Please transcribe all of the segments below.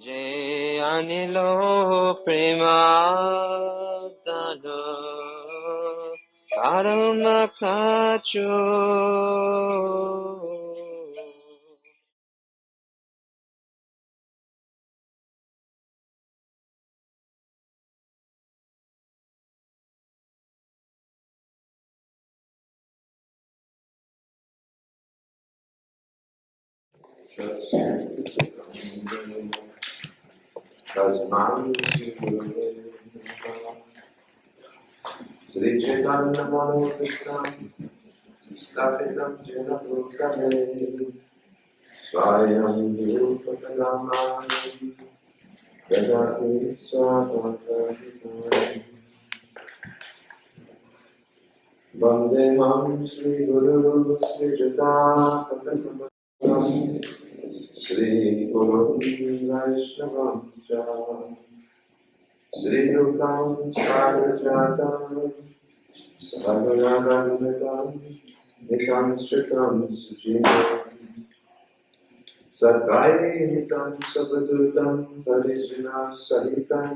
যে আনিল প্রেমাদান পরম কাছো Sri Chaitanya Manopustam Stapitam Jena Bhutale Swayam Dhrupatanamani Dadati Swatantaritam Vandeham Sri Guru Sri Jatakatam Sri Guru Vaishnavam Sri Rupam Sarvajatam Sarvanagandatam Nikam Shritam Sujitam Sadvaitam Sabadutam Parisina Sahitam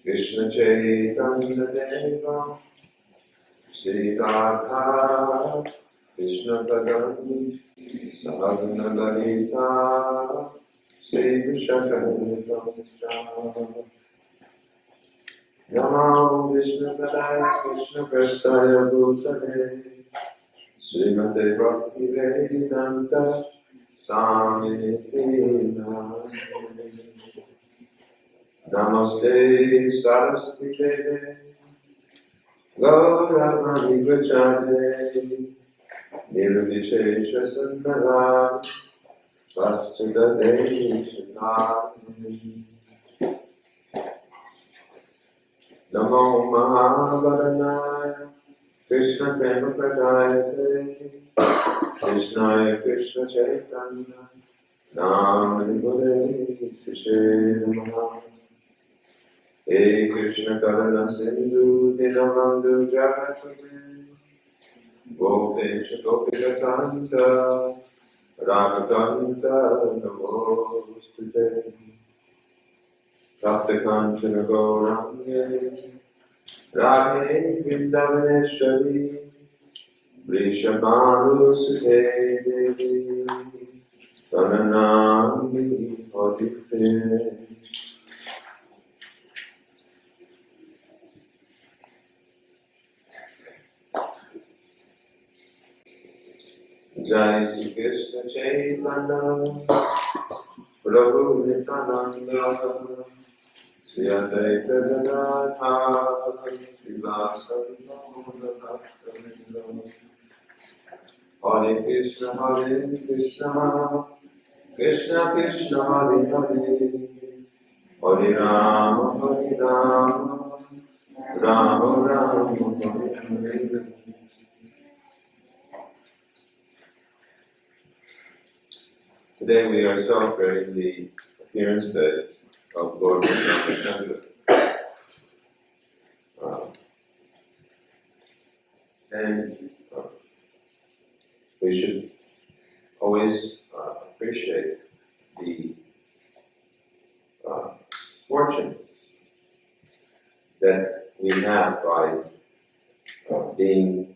Krishna Chaitanya Deva Sri Radha Krishna Padam Sahagana Lalita Sri Vishakam Namo Vishnu Padaya Krishna Prasthaya Bhutale Srimate Bhaktivedanta Swami Prabhupada Namaste Saraswati Deve Gauravani Gacchane Nirvishesha Sundara Vastuda Deshitani Namo Mahabaranaya Krishna Prema Pradayate Krishnaya Krishna Chaitanya Namivale Krishe Namaha He Krishna Karana Sindhu Dinamandhu Jagapati Gopesha Gopika Kanta Radhakanta Namostute Tapta Kanchana Gaurange Radhe Vrindavaneshwari Vrishabhanusute Devi Tananami Odite Jai Sri Krishna Chaitanya Prabhu Nityananda Sri Advaita Gadadhar Sri Vasari Hare Krishna Krishna Krishna Hare Hare Hare Rama Rama Rama Hare Hare Today we are celebrating the appearance day of Lord Krishna. And we should always appreciate the fortune that we have by being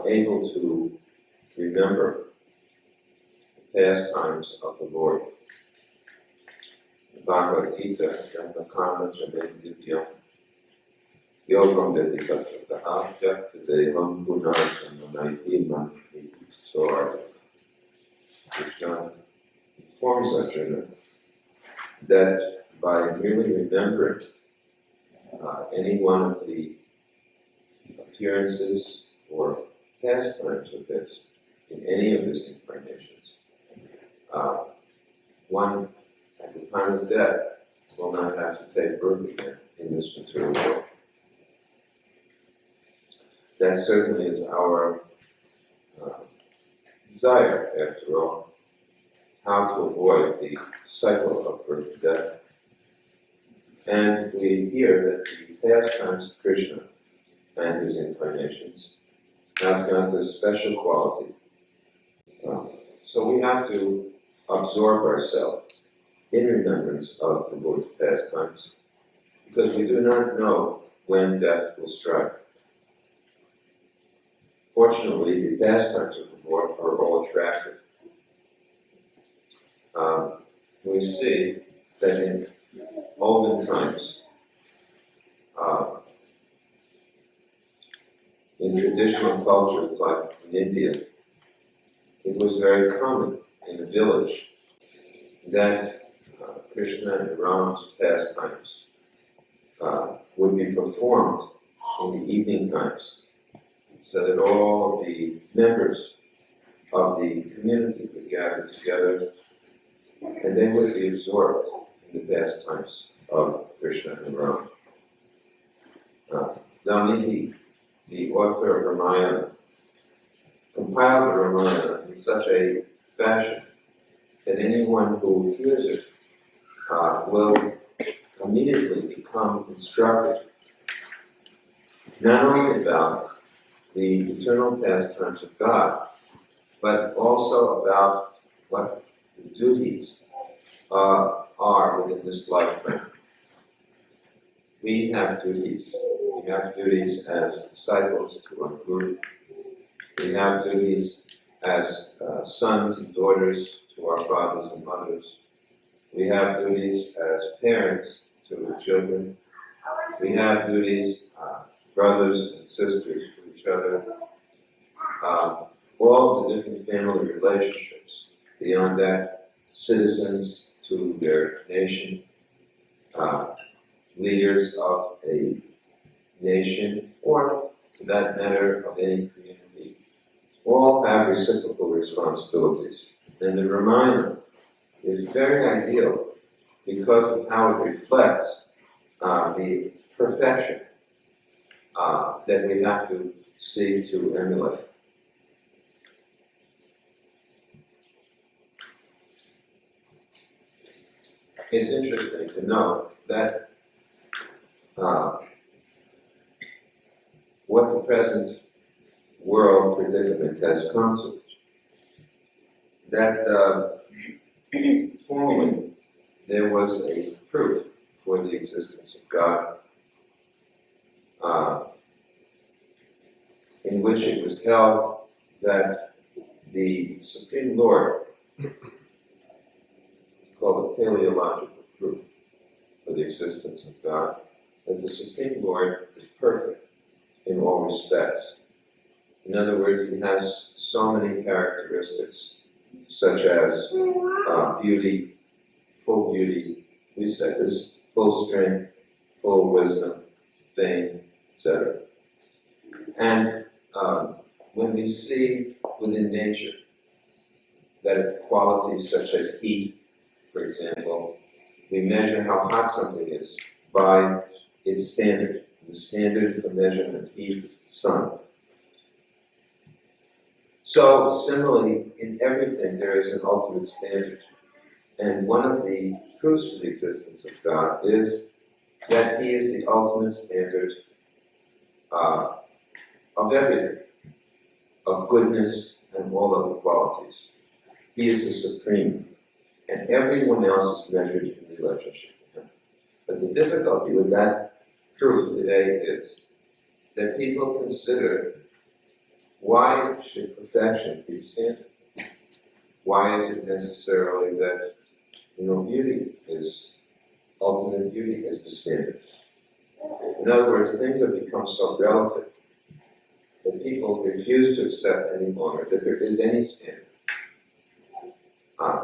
able to remember pastimes of the Lord. Bhagavad Gita, Karma Chandendivya, Yogam Dedikataha, Jaktadevam Gunarjananaiti Manti. So Krishna informs Arjuna that by merely remembering any one of the appearances or pastimes of this in any of his incarnations, one at the time of death will not have to take birth again in this material world. That certainly is our desire, after all, how to avoid the cycle of birth and death. And we hear that the pastimes of Krishna and his incarnations have got this special quality. So we have to absorb ourselves in remembrance of the Lord's pastimes, because we do not know when death will strike. Fortunately, the pastimes of the Lord are all attractive. We see that in olden times, in traditional cultures like in India, it was very common in a village that Krishna and Rama's pastimes would be performed in the evening times, so that all the members of the community would gather together and they would be absorbed in the pastimes of Krishna and Rama. Navami, the author of Ramayana, compiled the Ramayana in such a fashion that anyone who hears it will immediately become instructed not only about the eternal pastimes of God, but also about what the duties are within this lifetime. We have duties. We have duties as disciples to our Guru. We have duties as sons and daughters to our fathers and mothers. We have duties as parents to the children. We have duties, brothers and sisters to each other. All the different family relationships. Beyond that, citizens to their nation, leaders of a nation, or to that matter of any community, all have reciprocal responsibilities. And the Ramayana is very ideal because of how it reflects the perfection that we have to seek to emulate. It's interesting to know that what the present world predicament has come to, that formerly there was a proof for the existence of God, in which it was held that the Supreme Lord, called a teleological proof for the existence of God, that the Supreme Lord is perfect in all respects. In other words, he has so many characteristics, such as beauty, full beauty, we said this, full strength, full wisdom, fame, etc. And when we see within nature that qualities such as heat, for example, we measure how hot something is by its standard. The standard for measurement of heat is the sun. So similarly, in everything there is an ultimate standard. And one of the proofs for the existence of God is that he is the ultimate standard of everything, of goodness and all other qualities. He is the supreme, and everyone else is measured in relationship to him. But the difficulty with that truth today is that people consider, why should perfection be standard? Why is it necessarily that, beauty is, ultimate beauty is the standard? In other words, things have become so relative that people refuse to accept any longer that there is any standard.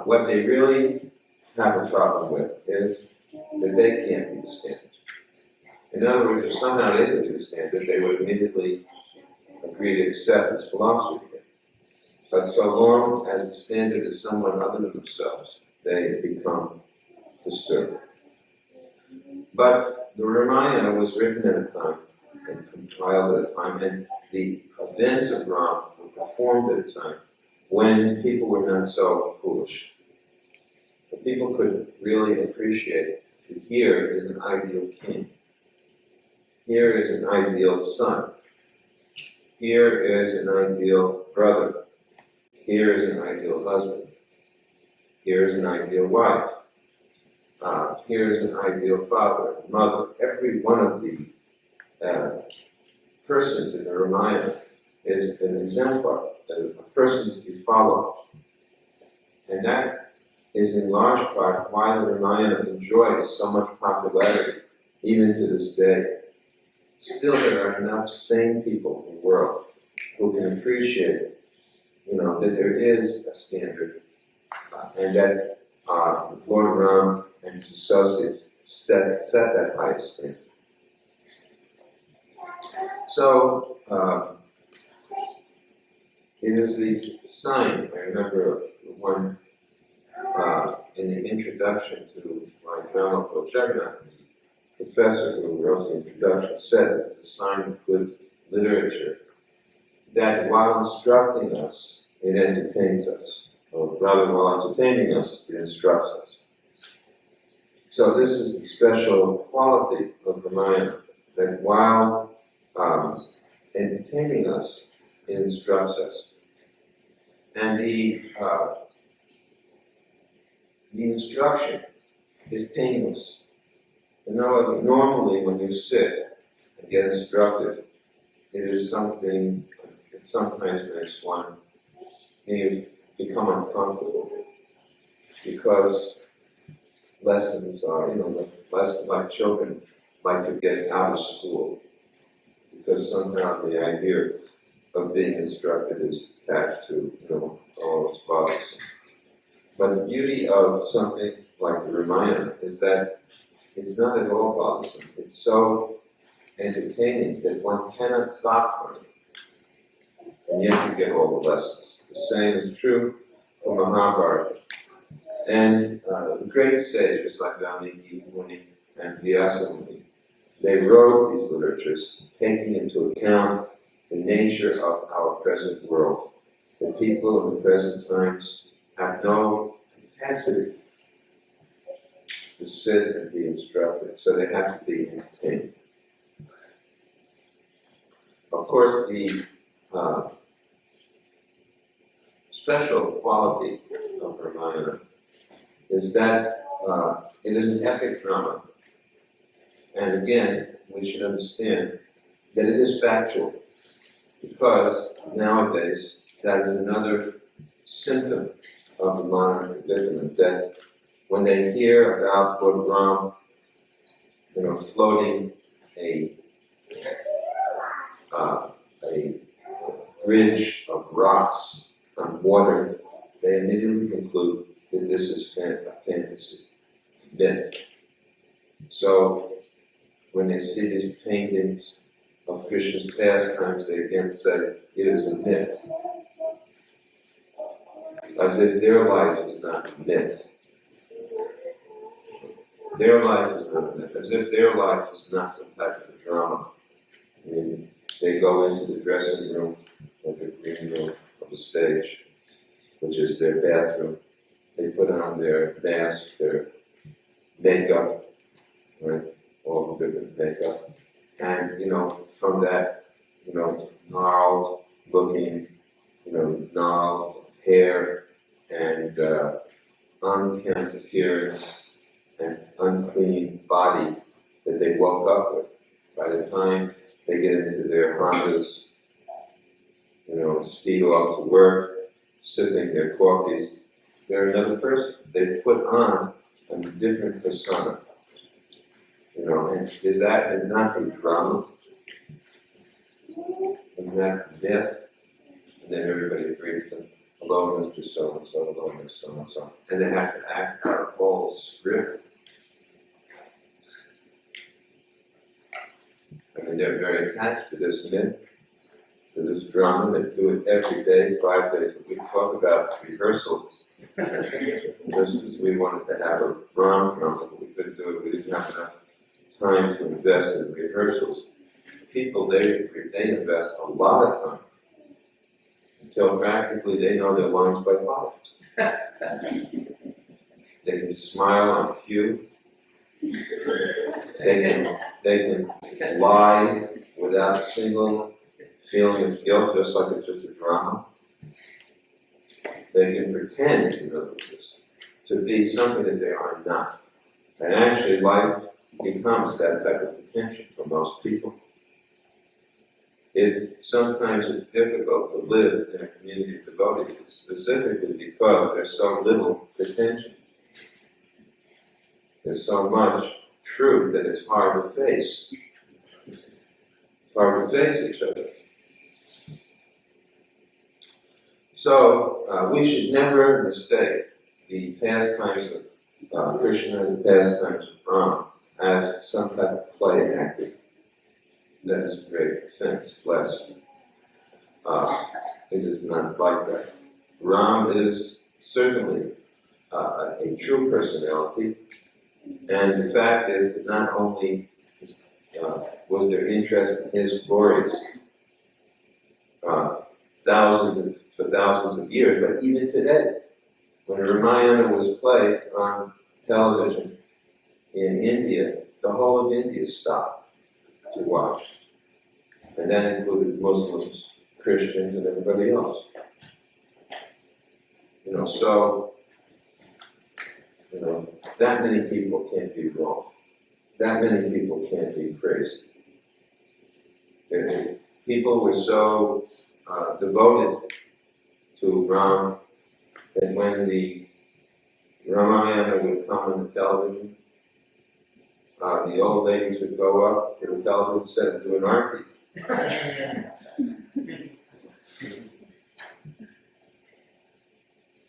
What they really have a problem with is that they can't be the standard. In other words, if somehow they could be the standard, they would immediately agree to accept this philosophy. But so long as the standard is someone other than themselves, they become disturbed. But the Ramayana was written at a time and compiled at a time, and the events of Rama were performed at a time when people were not so foolish. But people could really appreciate that here is an ideal king. Here is an ideal son. Here is an ideal brother. Here is an ideal husband. Here is an ideal wife. Here's an ideal father, mother. Every one of the persons in the Ramayana is an exemplar, a person to be followed. And that is in large part why the Ramayana enjoys so much popularity, even to this day. Still, there are enough sane people in the world who can appreciate, that there is a standard, and that Lord Ram and his associates set that high standard. So, it is the sign. I remember one in the introduction to my Tamal Krishna, the professor who wrote the introduction said it's a sign of good literature that while instructing us, it entertains us, or rather, while entertaining us, it instructs us. So this is the special quality of Ramayana, that while entertaining us, it instructs us. And the instruction is painless. Normally when you sit and get instructed, it is something, it sometimes makes one become uncomfortable, because lessons are, lessons like children like to get out of school, because somehow the idea of being instructed is attached to, all its bothersome. But the beauty of something like the Ramayana is that it's not at all bothersome. It's so entertaining that one cannot stop from it. And yet you get all the lessons. The same is true for Mahabharata. And the great sages like Valmiki Muni and Vyasa Muni, they wrote these literatures taking into account the nature of our present world. The people in the present times have no capacity to sit and be instructed, so they have to be entertained. Of course, the special quality of Ramayana is that it is an epic drama. And again, we should understand that it is factual, because nowadays that is another symptom of the modern predicament, that when they hear about Lord Ram, floating a bridge of rocks on water, they immediately conclude that this is a fantasy, myth. So, when they see these paintings of Krishna's pastimes, they again say it is a myth, as if their life is not a myth. Their life is not a myth, as if their life is not some type of a drama. I mean, they go into the dressing room, or the green room of the stage, which is their bathroom. They put on their mask, their makeup, right? All the different makeup. And, from that, gnarled looking, gnarled hair and unkempt appearance and unclean body that they woke up with. By the time they get into their Hondas, speed off to work, sipping their coffees, they're another person. They've put on a different persona. And is that not a drama? Isn't that myth? And then everybody greets them, hello, Mr. So-and-so, hello, Mr. So-and-so. And they have to act out a whole script. I mean, they're very attached to this myth, to this drama. They do it every day, 5 days a week. Talk about rehearsals. Just as we wanted to have a Ram concert, we couldn't do it. We didn't have enough time to invest in rehearsals. People, they invest a lot of time until practically they know their lines by heart. They can smile on cue. They can lie without a single feeling of guilt, just like it's just a drama. They can pretend, to be something that they are not. And actually life becomes that type of attention for most people. Sometimes it's difficult to live in a community of devotees, specifically because there's so little attention. There's so much truth that it's hard to face. It's hard to face each other. So we should never mistake the pastimes of Krishna and the pastimes of Rama as some type of play acting. That is a great offense, bless. It is not like that. Ram is certainly a true personality, and the fact is that not only was there interest in his glories for thousands of years, but even today, when Ramayana was played on television in India, the whole of India stopped to watch. And that included Muslims, Christians, and everybody else. That many people can't be wrong. That many people can't be crazy. People were so devoted to Ram that when the Ramayana would come on the television, the old ladies would go up to the television set and do an arti.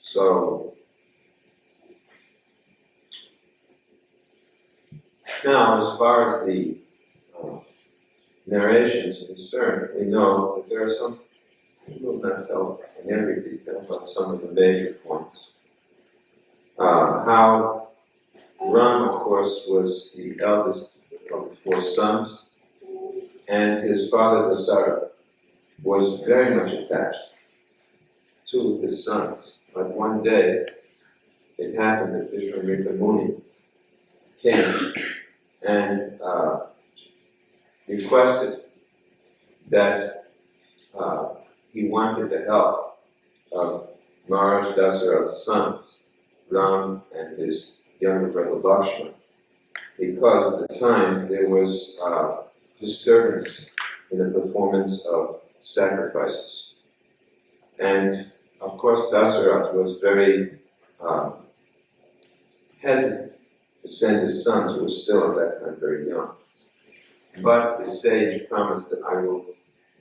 So, now as far as the narrations are concerned, we know that there are some, we will not tell in every detail, but some of the major points. How Ram, of course, was the eldest of the 4 sons, and his father Dasara was very much attached to his sons. But one day, it happened that Vishwamitra Muni came and requested that he wanted the help of Maharaj Dasarath's sons, Ram and his younger brother Lakshmana, because at the time there was disturbance in the performance of sacrifices. And of course Dasarath was very hesitant to send his sons, who were still at that time very young. But the sage promised that I will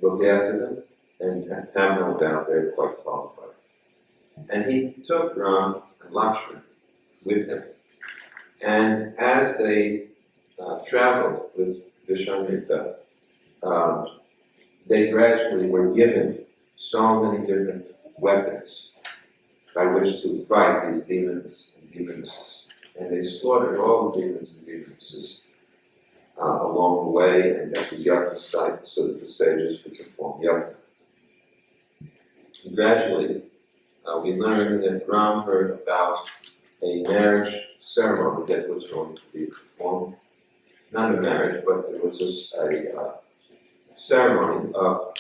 look after them, and have no doubt they're quite qualified. And he took Ram and Lakshmana with him. And as they traveled with Vishwamitra, they gradually were given so many different weapons by which to fight these demons and demonesses. And they slaughtered all the demons and demonesses along the way, and at the yajna site, so that the sages could perform yajna. Gradually, we learned that Ram heard about a marriage ceremony that was going to be performed. Not a marriage, but it was just a ceremony of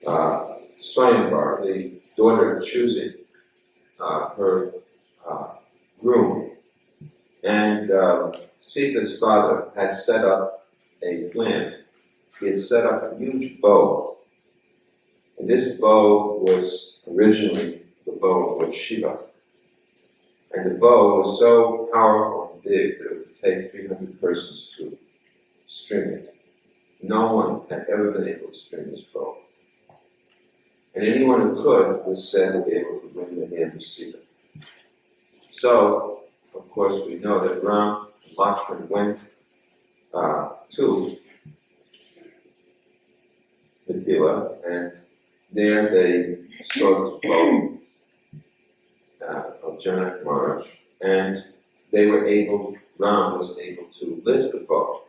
Swayamvar, the daughter choosing her groom. And Sita's father had set up a plan. He had set up a huge bow. And this bow was originally the bow of Lord Shiva. And the bow was so powerful and big that it would take 300 persons to string it. No one had ever been able to string this bow. And anyone who could was said to be able to win the hand of Sita. So, of course, we know that Ram and Lakshmana went to Mithila, and there they saw the bow of Janak Maharaj, and Ram was able to lift the bow,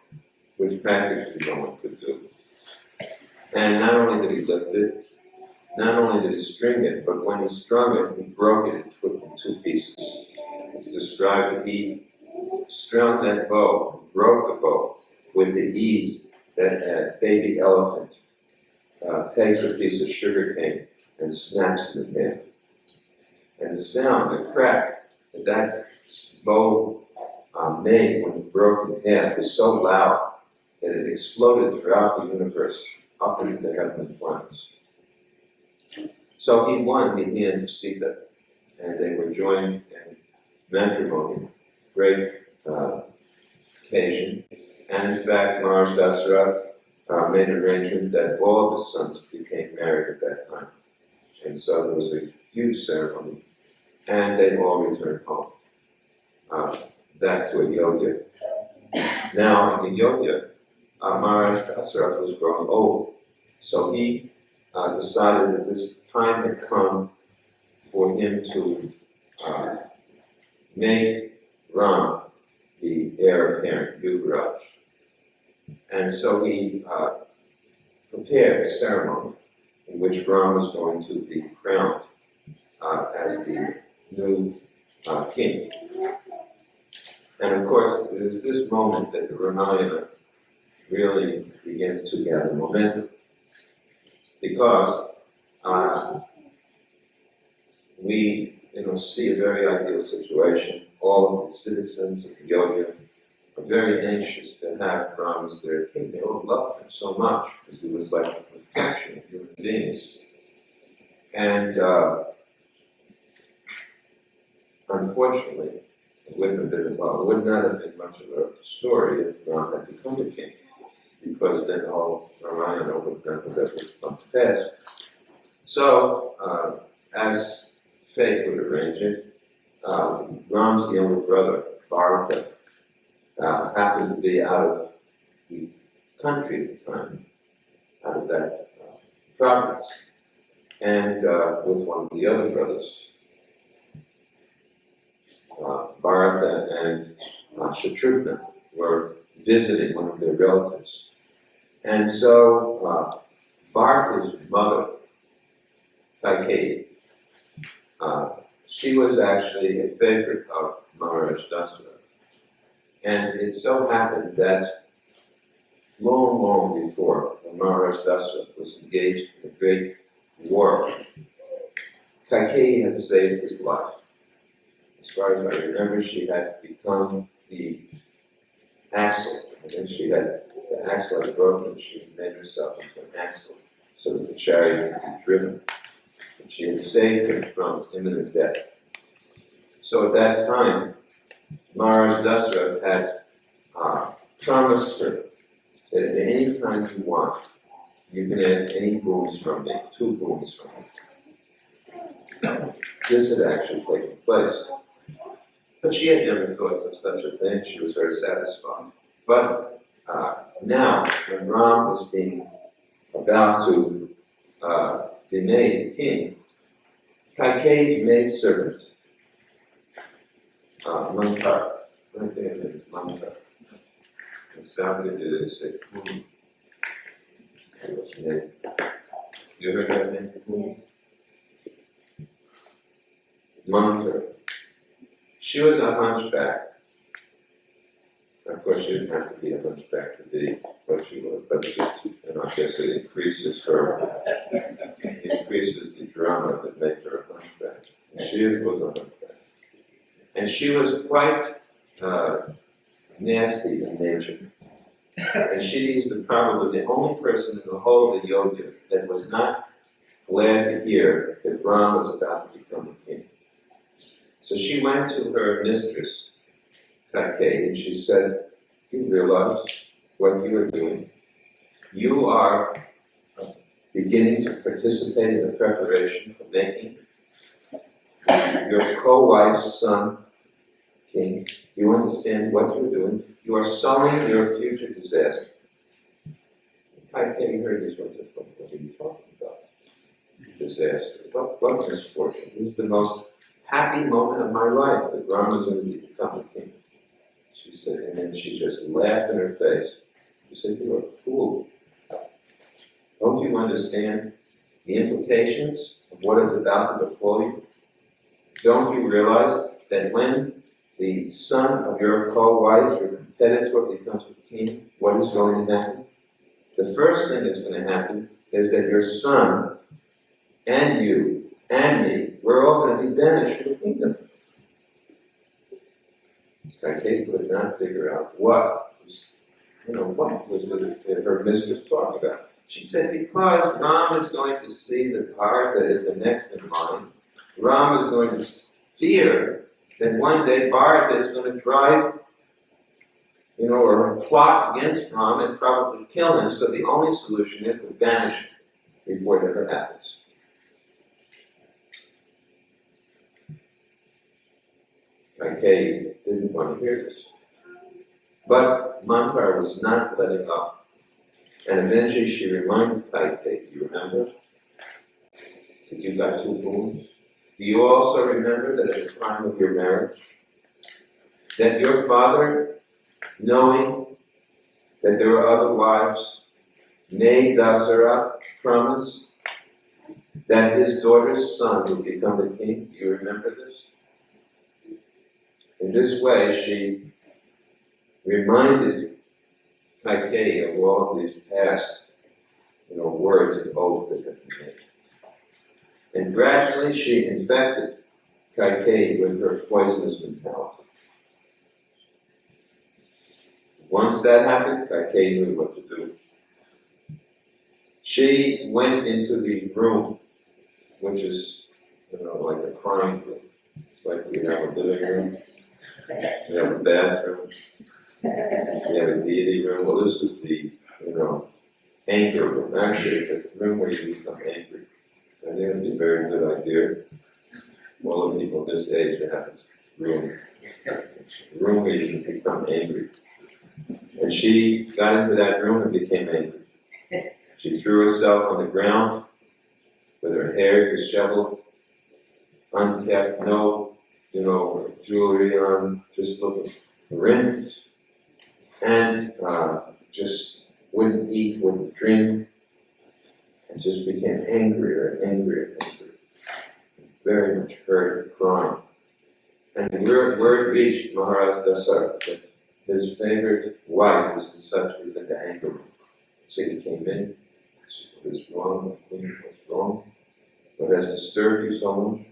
which practically no one could do. And not only did he lift it, not only did he string it, but when he strung it, he broke it in 2 pieces. It's described that he strung that bow, broke the bow, with the ease that a baby elephant takes a piece of sugar cane and snaps it in half. And the sound, the crack that bow made when it broke in half was so loud that it exploded throughout the universe up into the heavenly planets. So he won, he and Sita, and they were joined in matrimony, great occasion. And in fact, Maharaj Dasarath made an arrangement that all of his sons became married at that time. And so there was a huge ceremony, and they all returned home, back to Ayodhya. Now, in Ayodhya, Maharaj Dasarath was growing old, so he decided that this time had come for him to make Rama the heir apparent, Yuvraj. And so he prepared a ceremony in which Rama was going to be crowned as the new king. And of course, it is this moment that the Ramayana really begins to gather momentum, because we see a very ideal situation. All of the citizens of Ayodhya are very anxious to have Rama as their king. They all loved him so much because he was like the perfection of human beings. And unfortunately, it would not have been much of a story if Rama had become the king, because then the whole Ramayana would have come to pass. So, as fate would arrange it, Ram's younger brother, Bharata, happened to be out of the country at the time, out of that province, and with one of the other brothers, Bharata and Shatrughna, were visiting one of their relatives. And so Bharata's mother, Kaikeyi, she was actually a favorite of Maharaj Dasarath. And it so happened that long, long before, when Maharaj Dasarath was engaged in a great war, Kaikeyi had saved his life. As far as I remember, she had become the axle, and then the axle had broken, she had made herself into an axle so that the chariot could be driven. And she had saved him from imminent death. So at that time, Maharaj Dasarath had promised her that at any time you want, you can ask any boons from me, 2 boons from me. This had actually taken place. But she had never thought of such a thing. She was very satisfied. But now, when Ram was being about to be made king, Kaikeyi's maidservant, Mantar, I think it is Mantar. It sounded to say, what's her name? You heard that name? Mantar. She was a hunchback. Of course, she didn't have to be a hunchback to be what she was, but I guess it increases the drama that makes her a hunchback. And she was a hunchback. And she was quite nasty in nature. And she is probably the only person in the whole of Ayodhya that was not glad to hear that Ram was about to become a king. So she went to her mistress, Kaikeyi, and she said, "You realize what you are doing? You are beginning to participate in the preparation for making your co-wife's son king. You understand what you're doing? You are sowing your future disaster." Kaikeyi heard this one. What are you talking about? Disaster. What misfortune? This is the most happy moment of my life that Rama is going to become a king. She said, and then she just laughed in her face. She said, "You are a fool. Don't you understand the implications of what is about to befall you? Don't you realize that when the son of your co-wife, your competitor, becomes a king, what is going to happen? The first thing that's going to happen is that your son and you and me, we're all going to be banished from the kingdom." Kaikeyi could not figure out what was her mistress talking about. She said, because Ram is going to see the Bharata is the next in line, Ram is going to fear that one day Bharata is going to drive, or plot against Ram and probably kill him, so the only solution is to banish him before it ever happens. Kaikeyi didn't want to hear this. But Mantar was not letting up. And eventually she reminded Kaikeyi, do you remember that you got 2 boons? Do you also remember that at the time of your marriage, that your father, knowing that there were other wives, made Dasarath promise that his daughter's son would become the king? Do you remember this? In this way, she reminded Kaikeyi of all of these past, words and oaths that had been made. And gradually she infected Kaikeyi with her poisonous mentality. Once that happened, Kaikeyi knew what to do. She went into the room, which is, like a crying room. It's like we have a living room, we have a bathroom, we have a deity room. Well, this is the, anger room. Actually, it's a room where you become angry. I think it would be a very good idea. All the people this age to have this room. A room where you can become angry. And she got into that room and became angry. She threw herself on the ground with her hair disheveled, unkept, no, jewelry on, just looking horrendous. And just wouldn't eat, wouldn't drink, and just became angrier and angrier and angrier. Very much hurt and crying. And word reached Maharaj Dasarath that his favorite wife was in the anger room. So he came in, asked what is wrong, what's wrong, what has disturbed you so much?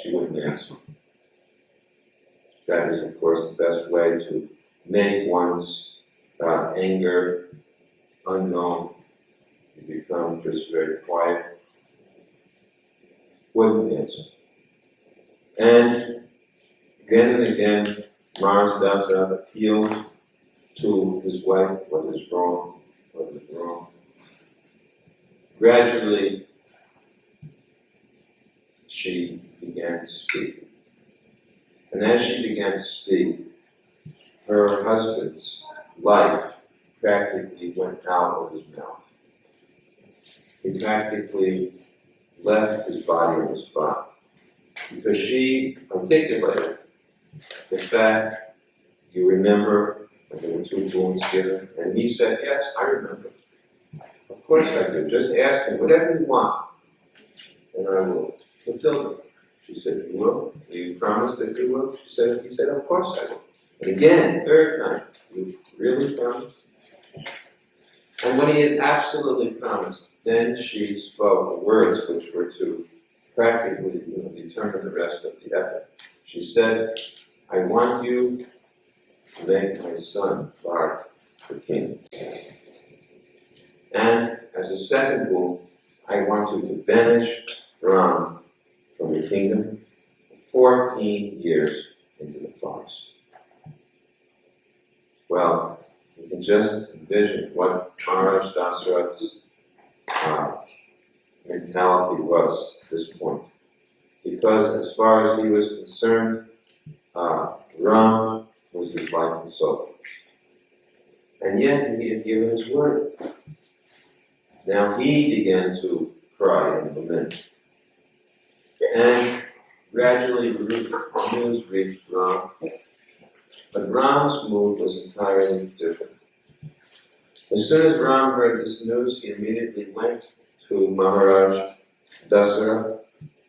She wouldn't answer. That is, of course, the best way to make one's anger unknown. You become just very quiet. Wouldn't answer. And again, Maharaj Dasarath appealed to his wife, what is wrong, what is wrong. Gradually, she began to speak. And as she began to speak, her husband's life practically went out of his mouth. He practically left his body on the spot. Because she articulated the fact, you remember when there were 2 boons given? And he said, yes, I remember. Of course I do. Just ask me whatever you want, and I will fulfill them. She said, you will? You promise that you will? He said, of course I will. And again, 3rd time, you really promise? And when he had absolutely promised, then she spoke the words which were to practically determine the rest of the epic. She said, I want you to make my son Bharata the king. And as a second boon, I want you to banish Rama from the kingdom 14 years into the forest. Well, you can just envision what Maharaj Dasarath's mentality was at this point. Because as far as he was concerned, Rama was his life and soul. And yet he had given his word. Now he began to cry and lament. And gradually the news reached Rama. But Rama's mood was entirely different. As soon as Rama heard this news, he immediately went to Maharaj Dasarath,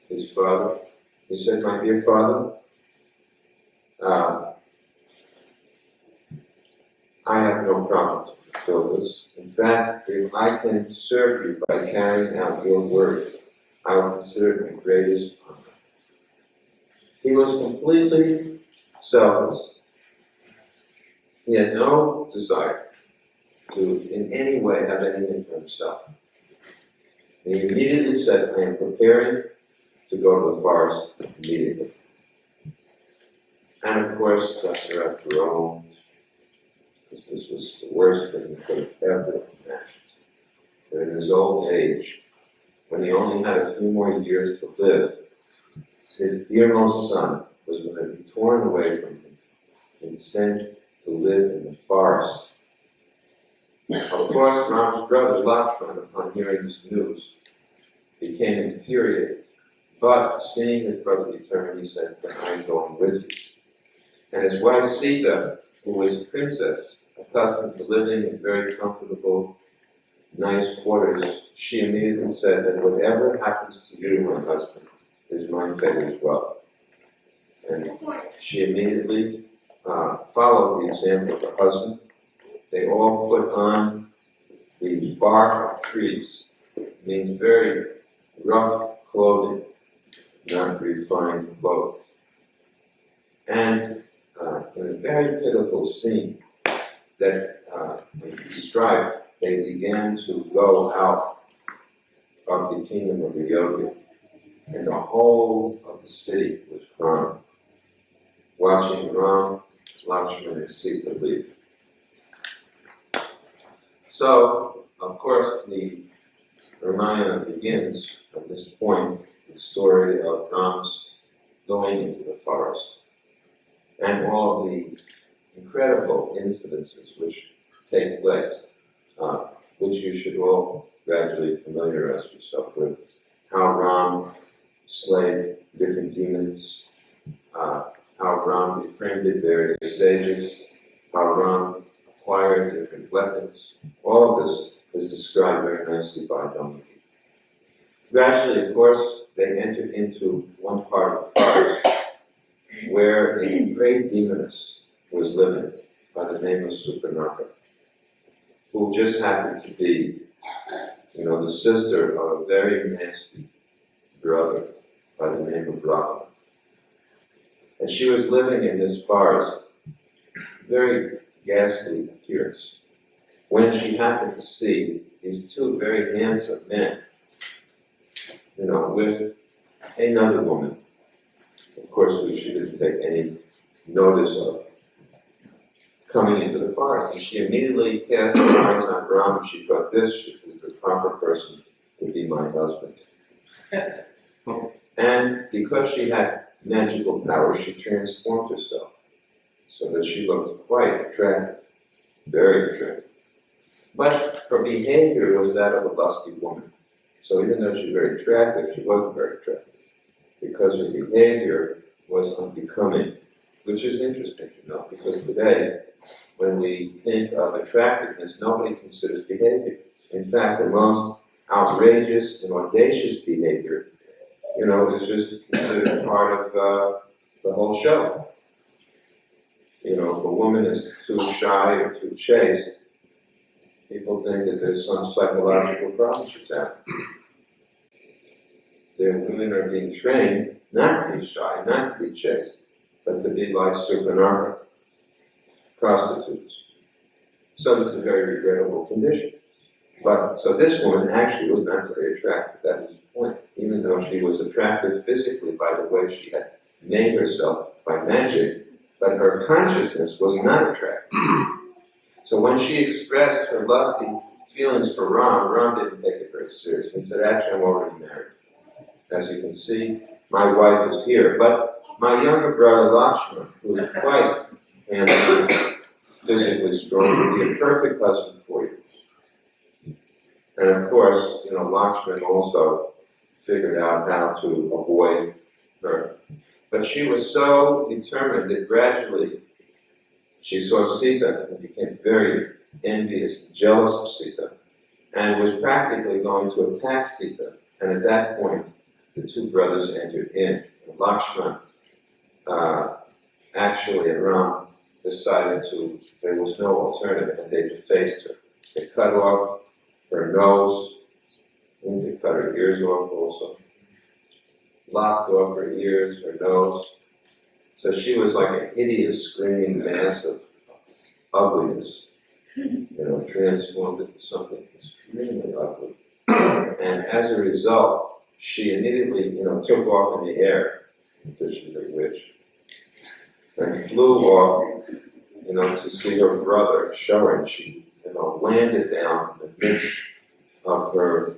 his father. He said, my dear father, I have no problem to fulfill this. In fact, if I can serve you by carrying out your word, I will consider it my greatest honor. He was completely selfless. He had no desire to in any way have anything for himself. And he immediately said, I am preparing to go to the forest immediately. And of course, Dasharatha groaned, because this was the worst thing he could have ever imagined. That in his old age, when he only had a few more years to live, his dearmost son was going to be torn away from him and sent to live in the forest. Of course, Rama's brother Lakshmana, upon hearing this news, became infuriated. But seeing his brother determined, he said, I'm going with you. And his wife Sita, who was a princess, accustomed to living in very comfortable, nice quarters, she immediately said that whatever happens to you, my husband, is my fate as well. And she immediately followed the example of her husband. They all put on the bark of trees, means very rough clothing, not refined clothes. And in a very pitiful scene that he described, they began to go out of the kingdom of the yogi, and the whole of the city was crying, watching Ram, Lakshmana, and Sita leave. So, of course, the Ramayana begins at this point, the story of Ram's going into the forest, and all of the incredible incidences which take place, which you should all gradually familiarize yourself with. How Ram slayed different demons, how Ram befriended various sages, how Ram acquired different weapons. All of this is described very nicely by Navami. Gradually, of course, they entered into one part of the forest where a great demoness was living by the name of Supernaka, who just happened to be, the sister of a very nasty brother by the name of Rama. And she was living in this forest, very ghastly appearance, when she happened to see these two very handsome men, with another woman, of course, which she didn't take any notice of, coming into the forest. And she immediately cast her eyes on Rama. She thought this is the proper person to be my husband. And because she had magical powers, she transformed herself so that she looked quite attractive, very attractive. But her behavior was that of a lusty woman. So even though she was very attractive, she wasn't very attractive, because her behavior was unbecoming, which is interesting to know, because today, when we think of attractiveness, nobody considers behavior. In fact, the most outrageous and audacious behavior, is just considered part of the whole show. If a woman is too shy or too chaste, people think that there's some psychological problem she's having. The women are being trained not to be shy, not to be chaste, but to be like Supernaka, prostitutes. So it's a very regrettable condition. So this woman actually was not very attractive, that was the point. Even though she was attractive physically by the way she had made herself by magic, but her consciousness was not attractive. So when she expressed her lusty feelings for Ram didn't take it very seriously. He said, actually, I'm already married. As you can see, my wife is here. But my younger brother, Lakshmana, who is quite handsome, physically strong, would be a perfect husband for you. And of course, Lakshmana also figured out how to avoid her. But she was so determined that gradually she saw Sita and became very envious, jealous of Sita, and was practically going to attack Sita. And at that point, the two brothers entered in. And Lakshmana, actually, and Ram decided there was no alternative, and they defaced her. They cut off her nose, and they cut her ears off also, lopped off her ears, her nose. So she was like a hideous, screaming mass of ugliness, transformed into something extremely ugly. And as a result, she immediately, took off in the air, because she's a witch, and flew off, to see her brother, Sharon. She, landed down in the midst of her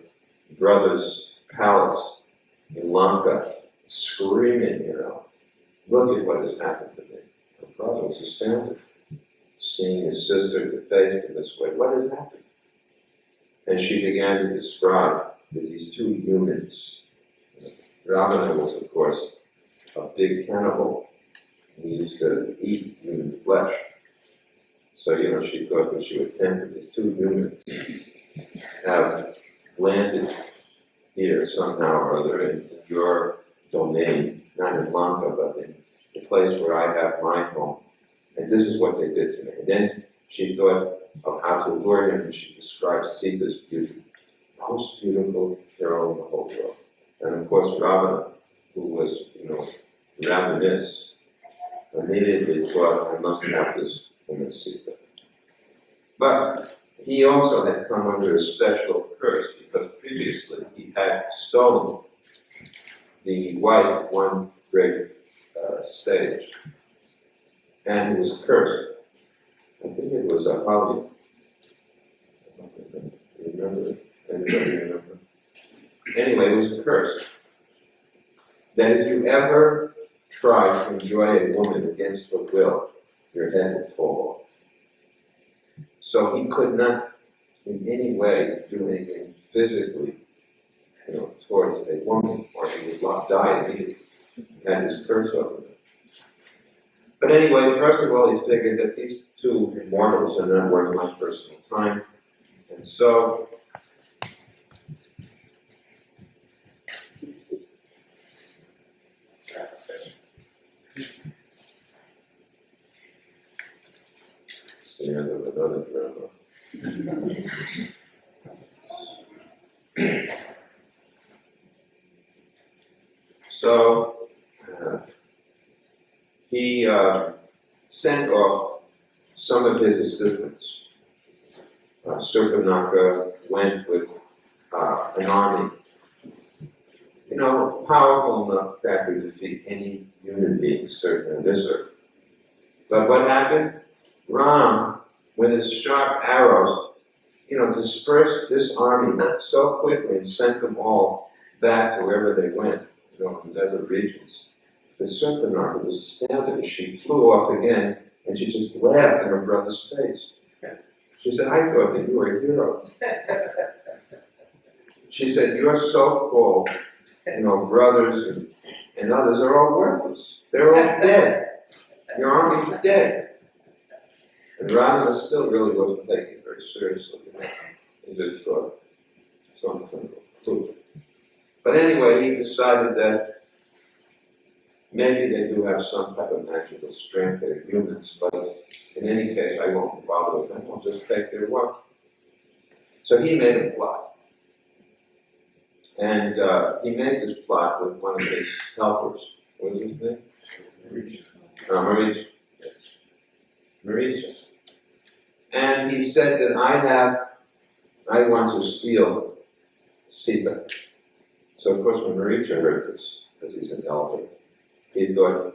brother's palace in Lanka, screaming, look at what has happened to me. Her brother was astounded, seeing his sister defaced in this way. What has happened? And she began to describe that these two humans, Ravana was, of course, a big cannibal. He used to eat human flesh. So, she thought that she would tempt that these two humans have landed here somehow or other in your domain, not in Lanka, but in the place where I have my home. And this is what they did to me. And then she thought of how to lure him, and she described Sita's beauty. Most beautiful girl in the whole world. And of course, Ravana, who was, ravenous, immediately thought, I must have this woman Sita. But he also had come under a special curse, because previously he had stolen the wife of one great sage, and he was cursed. I think it was a Holly. Remember? Anybody remember? Anyway, it was a curse. That if you ever try to enjoy a woman against her will, your head would fall off. So he could not in any way do anything physically, towards a woman, or he would die immediately. He had this curse over him. But anyway, first of all, he figured that these two immortals are not worth my personal time. And so, the end of another drama. So, he sent off some of his assistants. Surpanaka went with an army, powerful enough that could defeat any human being, certainly on this earth. But what happened? Ram, with his sharp arrows, dispersed this army so quickly and sent them all back to wherever they went, in desert regions. The Surpanaka was astounded as she flew off again, and she just laughed in her brother's face. She said, I thought that you were a hero. She said, your so-called, brothers and others are all worthless. They're all dead. Your army's dead. And Rama still really wasn't taking it very seriously. He just thought something fluke. But anyway, he decided that maybe they do have some type of magical strength, they're humans, but in any case, I won't bother with them, I'll just take their word. So he made a plot. And he made this plot with one of his helpers. What was his name? Maharaj. Maharaj. And he said that I want to steal Sita. So of course when Maharaj heard this, because he's an elder, he thought,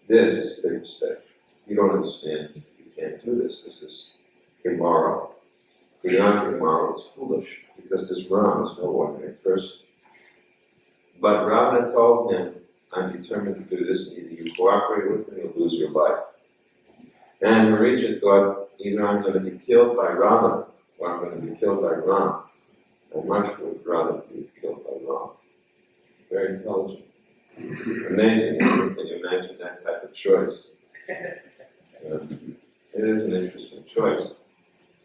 this is a big mistake. You don't understand. You can't do this. This is immoral. Beyond immoral, it's foolish, because this Ram is no ordinary person. But Ravana told him, I'm determined to do this, and either you cooperate with me or lose your life. And Maharaj thought, either I'm going to be killed by Rama, or I'm going to be killed by Ram. I much would rather be killed by Ram. Very intelligent. Amazing. Can you imagine that type of choice? It is an interesting choice.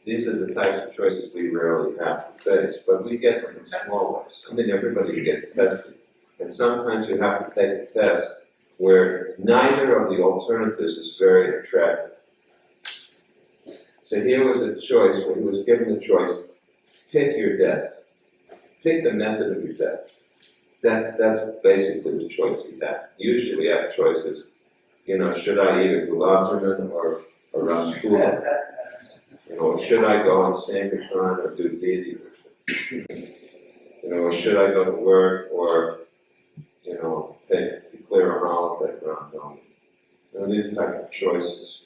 These are the types of choices we rarely have to face, but we get them in small ways. I mean, everybody gets tested. And sometimes you have to take a test where neither of the alternatives is very attractive. So here was a choice where he was given the choice, pick your death. Pick the method of your death. That's basically the choice he had. Usually we have choices, should I eat a gulab jamun or a Rasputin. Should I go and Sankirtan or do deity worship? Should I go to work or, declare a holiday around Navami? These type of choices.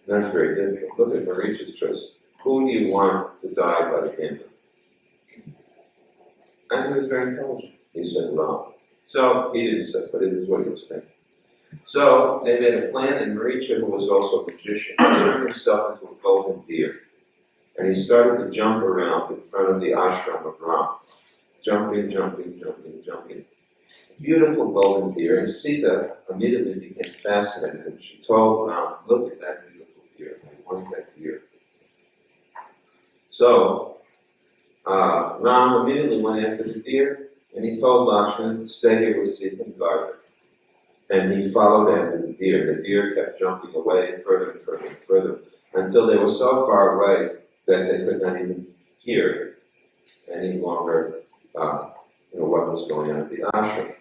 That's very difficult. Look at Maharaj's choice. Who do you want to die by the hand of? And he was very intelligent. He said Rama. So he didn't say, but it is what he was thinking. So they made a plan, and Maharaj, who was also a magician, turned himself into a golden deer. And he started to jump around in front of the ashram of Rama. Jumping, jumping, jumping, jumping. Beautiful golden deer. And Sita immediately became fascinated. And she told Rama, look at that beautiful deer. I want that deer. So Rama immediately went after the deer, and he told Lakshmana to stay here with Sita and guard her. And he followed after the deer. The deer kept jumping away further and further and further until they were so far away that they could not even hear any longer what was going on at the ashram.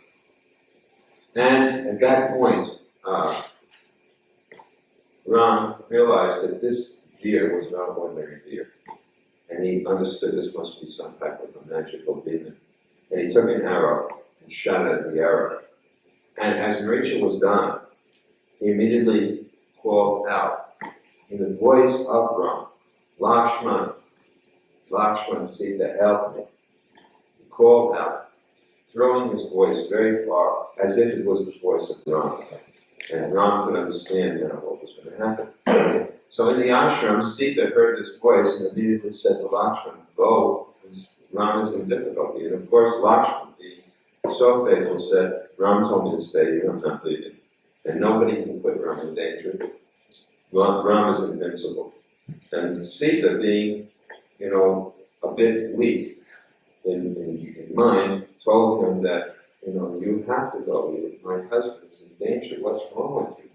And at that point, Ram realized that this deer was not an ordinary deer. And he understood this must be some type of a magical demon. And he took an arrow and shot at the arrow. And as Narration was done, he immediately called out in the voice of Ram, Lakshman, Lakshman, Sita, help me. He called out, throwing his voice very far, as if it was the voice of Ram. And Ram could understand what was going to happen. So in the ashram, Sita heard this voice and immediately said to Lakshman, go, Ram is in difficulty. And of course, Lakshman, being so faithful, said, Ram told me to stay here, I'm not leaving. And nobody can put Ram in danger. Ram is invincible. And Sita, being, a bit weak in mind, told him that, you have to go. My husband is in danger. What's wrong with you?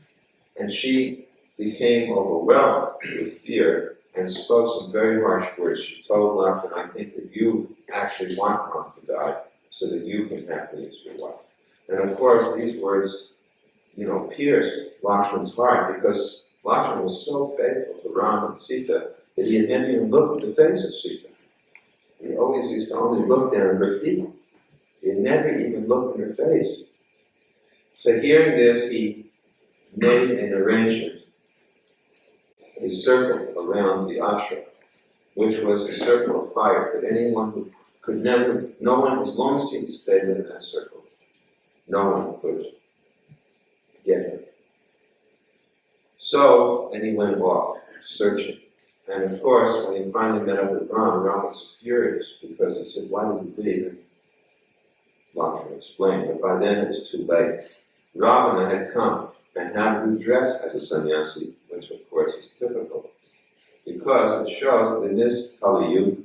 And she became overwhelmed with fear and spoke some very harsh words. She told Lakshman, I think that you actually want Ram to die so that you can have me as your wife. And of course, these words, pierced Lakshman's heart because Lakshman was so faithful to Ram and Sita that he had never even looked at the face of Sita. He always used to only look down at her feet. He had never even looked in her face. So hearing this, he made an arrangement, a circle around the ashram, which was a circle of fire that anyone who could never, no one, as long as Sita stayed within that circle, no one could get him. So, and he went off, searching. And of course, when he finally met up with Ram, Ram was furious because he said, why did you leave? And Lakshman explained, but by then it was too late. Ravana had come and had to dress as a sannyasi, which of course is typical, because it shows that in this Kali Yuga,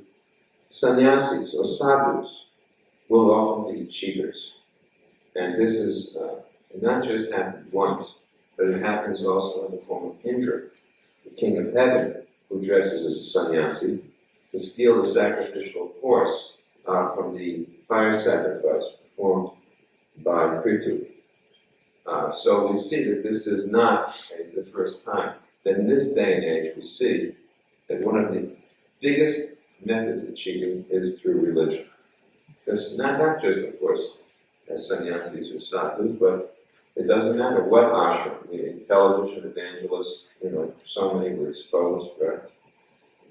sannyasis or sadhus will often be cheaters. And this is not just happened once, but it happens also in the form of Indra, the king of heaven, who dresses as a sannyasi to steal the sacrificial horse from the fire sacrifice performed by Kritu. So we see that this is not the first time. That in this day and age we see that one of the biggest methods of cheating is through religion. Because not just, of course, as sannyasis or sadhus, but it doesn't matter what ashram, the television evangelists, so many were exposed for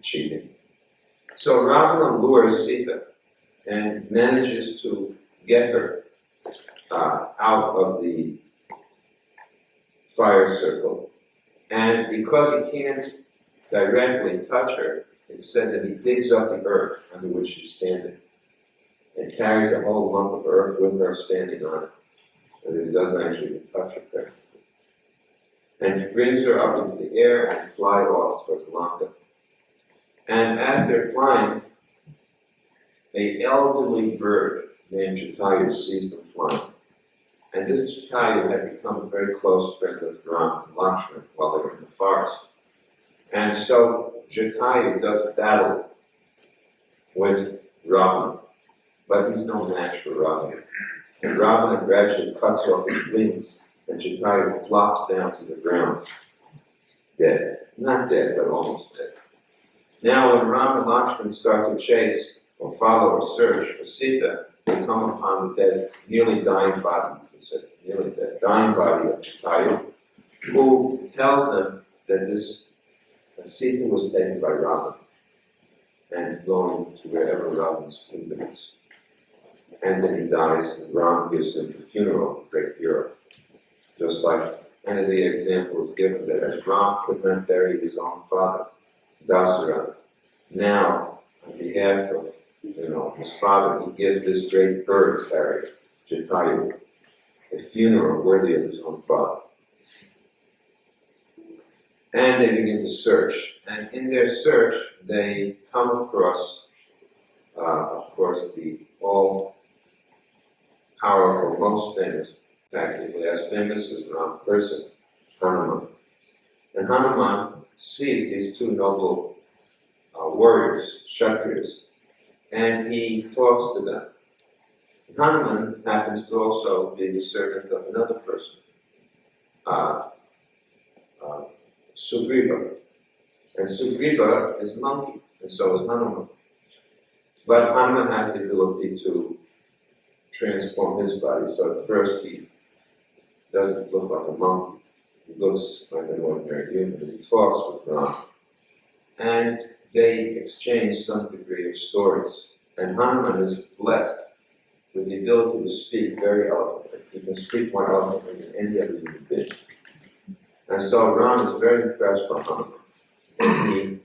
cheating. So Ravana lures Sita and manages to get her out of the fire circle. And because he can't directly touch her, it's said that he digs up the earth under which she's standing and carries a whole lump of earth with her standing on it, so that he doesn't actually touch her there. And he brings her up into the air and fly off towards Lanka. And as they're flying, an elderly bird named Jatayu sees them flying. And this Jatayu had become a very close friend of Ram and Lakshman while they were in the forest. And so Jatayu does battle with Ravana, but he's no match for Ravana. And Ravana gradually cuts off his wings, and Jatayu flops down to the ground. dead. Not dead, but almost dead. Now when Rama and Lakshman start to chase or follow or search for Sita, they come upon the dead, nearly dying body, nearly dead, dying body of Jatayu, who tells them that this Sita was taken by Rama and going to wherever Rama's kingdom is. And then he dies, and Rama gives him the funeral of the great hero. Just like, and the example is given that as Rama could not bury his own father, Dasarath, now, on behalf of his father, he gives this great bird carrier, Jatayu, a funeral worthy of his own father. And they begin to search. And in their search, they come across, of course, the all-powerful, most famous, in fact, the last famous is Ram person, Hanuman. And Hanuman sees these two noble warriors, Kshatriyas, and he talks to them. And Hanuman happens to also be the servant of another person, Sugriva. And Sugriva is a monkey, and so is Hanuman. But Hanuman has the ability to transform his body, so at first he doesn't look like a monkey. He looks like an ordinary human, and he talks with Rama. And they exchange some degree of stories. And Hanuman is blessed with the ability to speak very eloquently. He can speak more eloquently than any other human being. And so Ram is very impressed by Hanuman. And he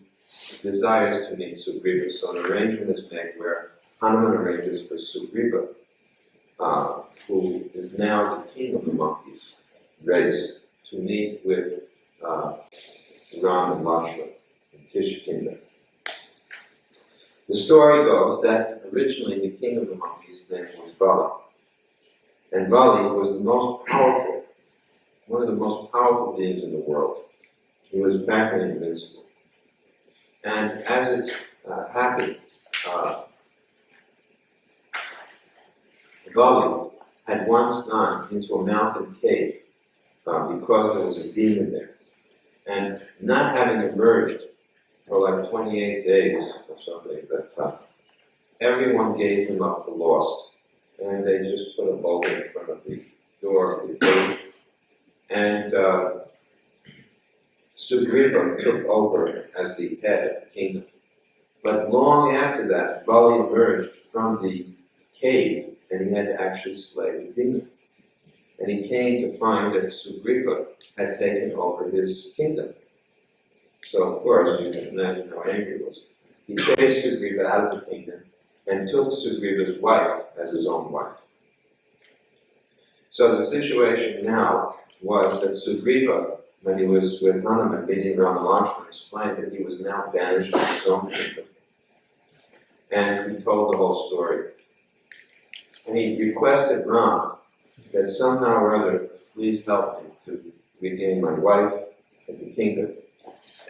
desires to meet Sugriva. So an arrangement is made where Hanuman arranges for Sugriva, who is now the king of the monkeys, race, to meet with Ram and Lakshman in Kishkinda. The story goes that originally the king of the monkeys' name was Bali. And Bali was the most powerful, one of the most powerful beings in the world. He was practically invincible. And as it happened, Bali had once gone into a mountain cave because there was a demon there. And not having emerged for like 28 days or something at that time, everyone gave him up for lost. And they just put a boulder in front of the door of the cave. And Sugriva took over as the head of the kingdom. But long after that, Bali emerged from the cave and he had to actually slay the demon. And he came to find that Sugriva had taken over his kingdom. So, of course, you can imagine how angry he was. He chased Sugriva out of the kingdom and took Sugriva's wife as his own wife. So the situation now was that Sugriva, when he was with Hanuman meeting Rama and Lakshman, explained that he was now banished from his own kingdom. And he told the whole story. And he requested Rama that somehow or other, please help me to regain my wife and the kingdom.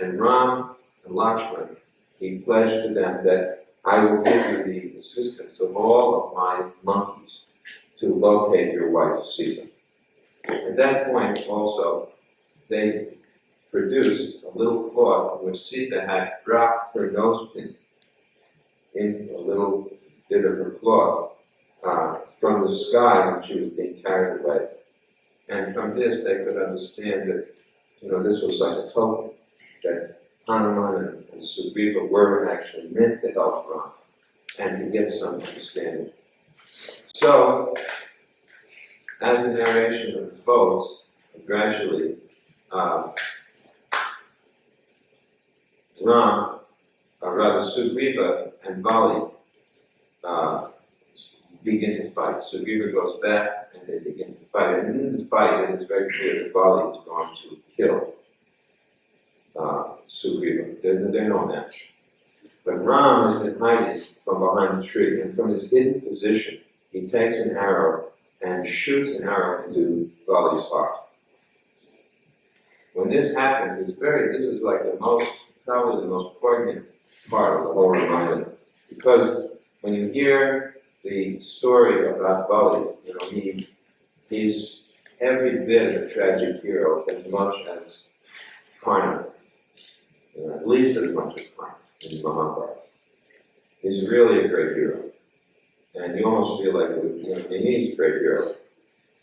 And Ram and Lakshman, he pledged to them that I will give you the assistance of all of my monkeys to locate your wife, Sita. At that point also, they produced a little cloth in which Sita had dropped her nose pin in a little bit of her cloth from the sky when she was being carried away. And from this they could understand that, this was like a token that Hanuman and Sugriva were actually meant to help Ram and to get some understanding. So, as the narration unfolds, gradually, Sugriva and Bali begin to fight. Sugriva goes back and they begin to fight. And in the fight, it is very clear that Bali is going to kill Sugriva. They're no match. But Ram has been hiding from behind a tree, and from his hidden position, he takes an arrow and shoots an arrow into Bali's heart. When this happens, this is like probably the most poignant part of the whole Ramayana. Because when you hear the story about Bali, he's every bit of a tragic hero as much as Karna, at least as much as Karna in Mahabharata. He's really a great hero. And you almost feel like he's a great hero.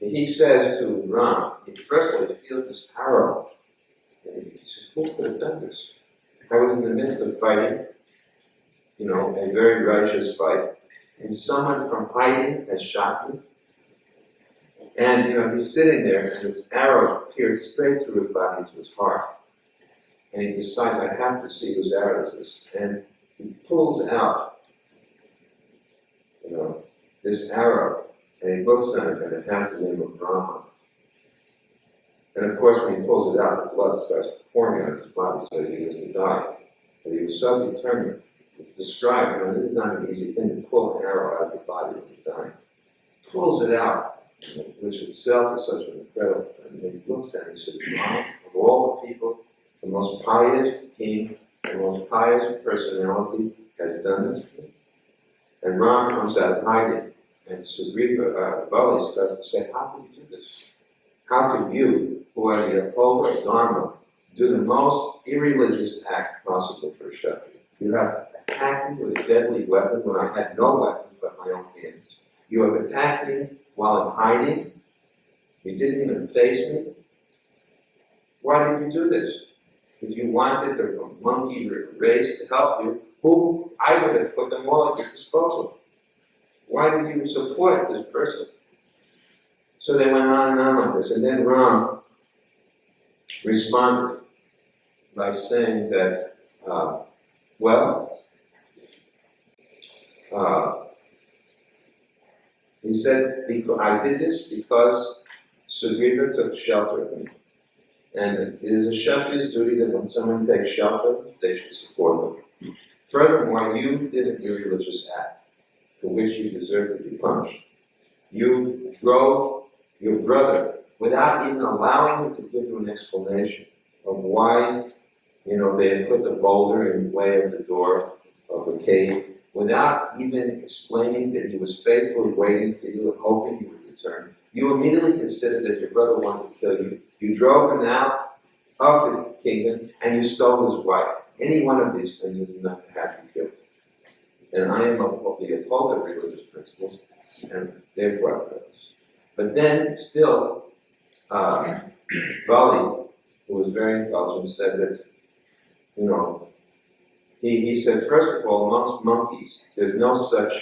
And he says to Ram, first of all, he feels this arrow. And he says, who could have done this? I was in the midst of fighting, a very righteous fight, and someone from hiding has shot me. And, he's sitting there, and this arrow pierced straight through his body to his heart. And he decides, I have to see whose arrow this is. And he pulls out, this arrow, and he looks at it, and it has the name of Rama. And of course, when he pulls it out, the blood starts pouring out of his body so that he is to die. But he was so determined. It's described, this is not an easy thing to pull an arrow out of your body when you're dying. Pulls it out, which itself is such an incredible. And then he looks at it and says, Ram, of all the people, the most pious king, the most pious personality has done this to me. And Ram comes out of hiding, and Sugriva, Bali starts to say, how could you do this? How could you, who are the upholder of Dharma, do the most irreligious act possible for a Kshatriya? You have attacked me with a deadly weapon when I had no weapon but my own hands. You have attacked me while I'm hiding. You didn't even face me. Why did you do this? Because you wanted the monkey race to help you, who I would have put them all at your disposal. Why did you support this person? So they went on and on like this. And then Ram responded by saying that, he said, I did this because Sugriva took shelter of me. And it is a Kshatriya's duty that when someone takes shelter, they should support them. Furthermore, you did an irreligious act for which you deserve to be punished. You drove your brother without even allowing him to give you an explanation of why, they had put the boulder in the way of the door of the cave, without even explaining that he was faithfully waiting for you and hoping you would return. You immediately considered that your brother wanted to kill you. You drove him out of the kingdom and you stole his wife. Any one of these things is enough to have you killed. And I am the upholder of religious principles, and therefore I this. But then, still, Bali, who was very intelligent, said that, he said, first of all, amongst monkeys, there's no such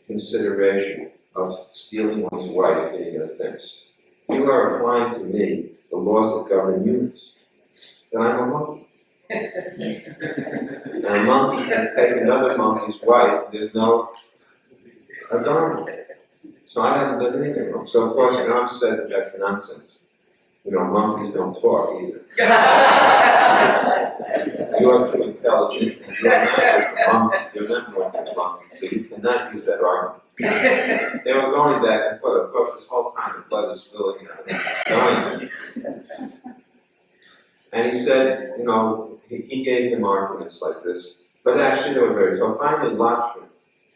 consideration of stealing one's wife being an offense. You are applying to me the laws that govern humans. Then I'm a monkey. And a monkey can take another monkey's wife, there's no dharma. So I haven't done anything wrong. So of course Ram said that that's nonsense. Monkeys don't talk either. You are too intelligent, and you're not just a monkey, you're not more than a monkey, so you cannot use that argument. They were going back and forth. Of course, this whole time the blood is spilling out. And he said, he gave him arguments like this, but actually they were very. So finally, Lakshman,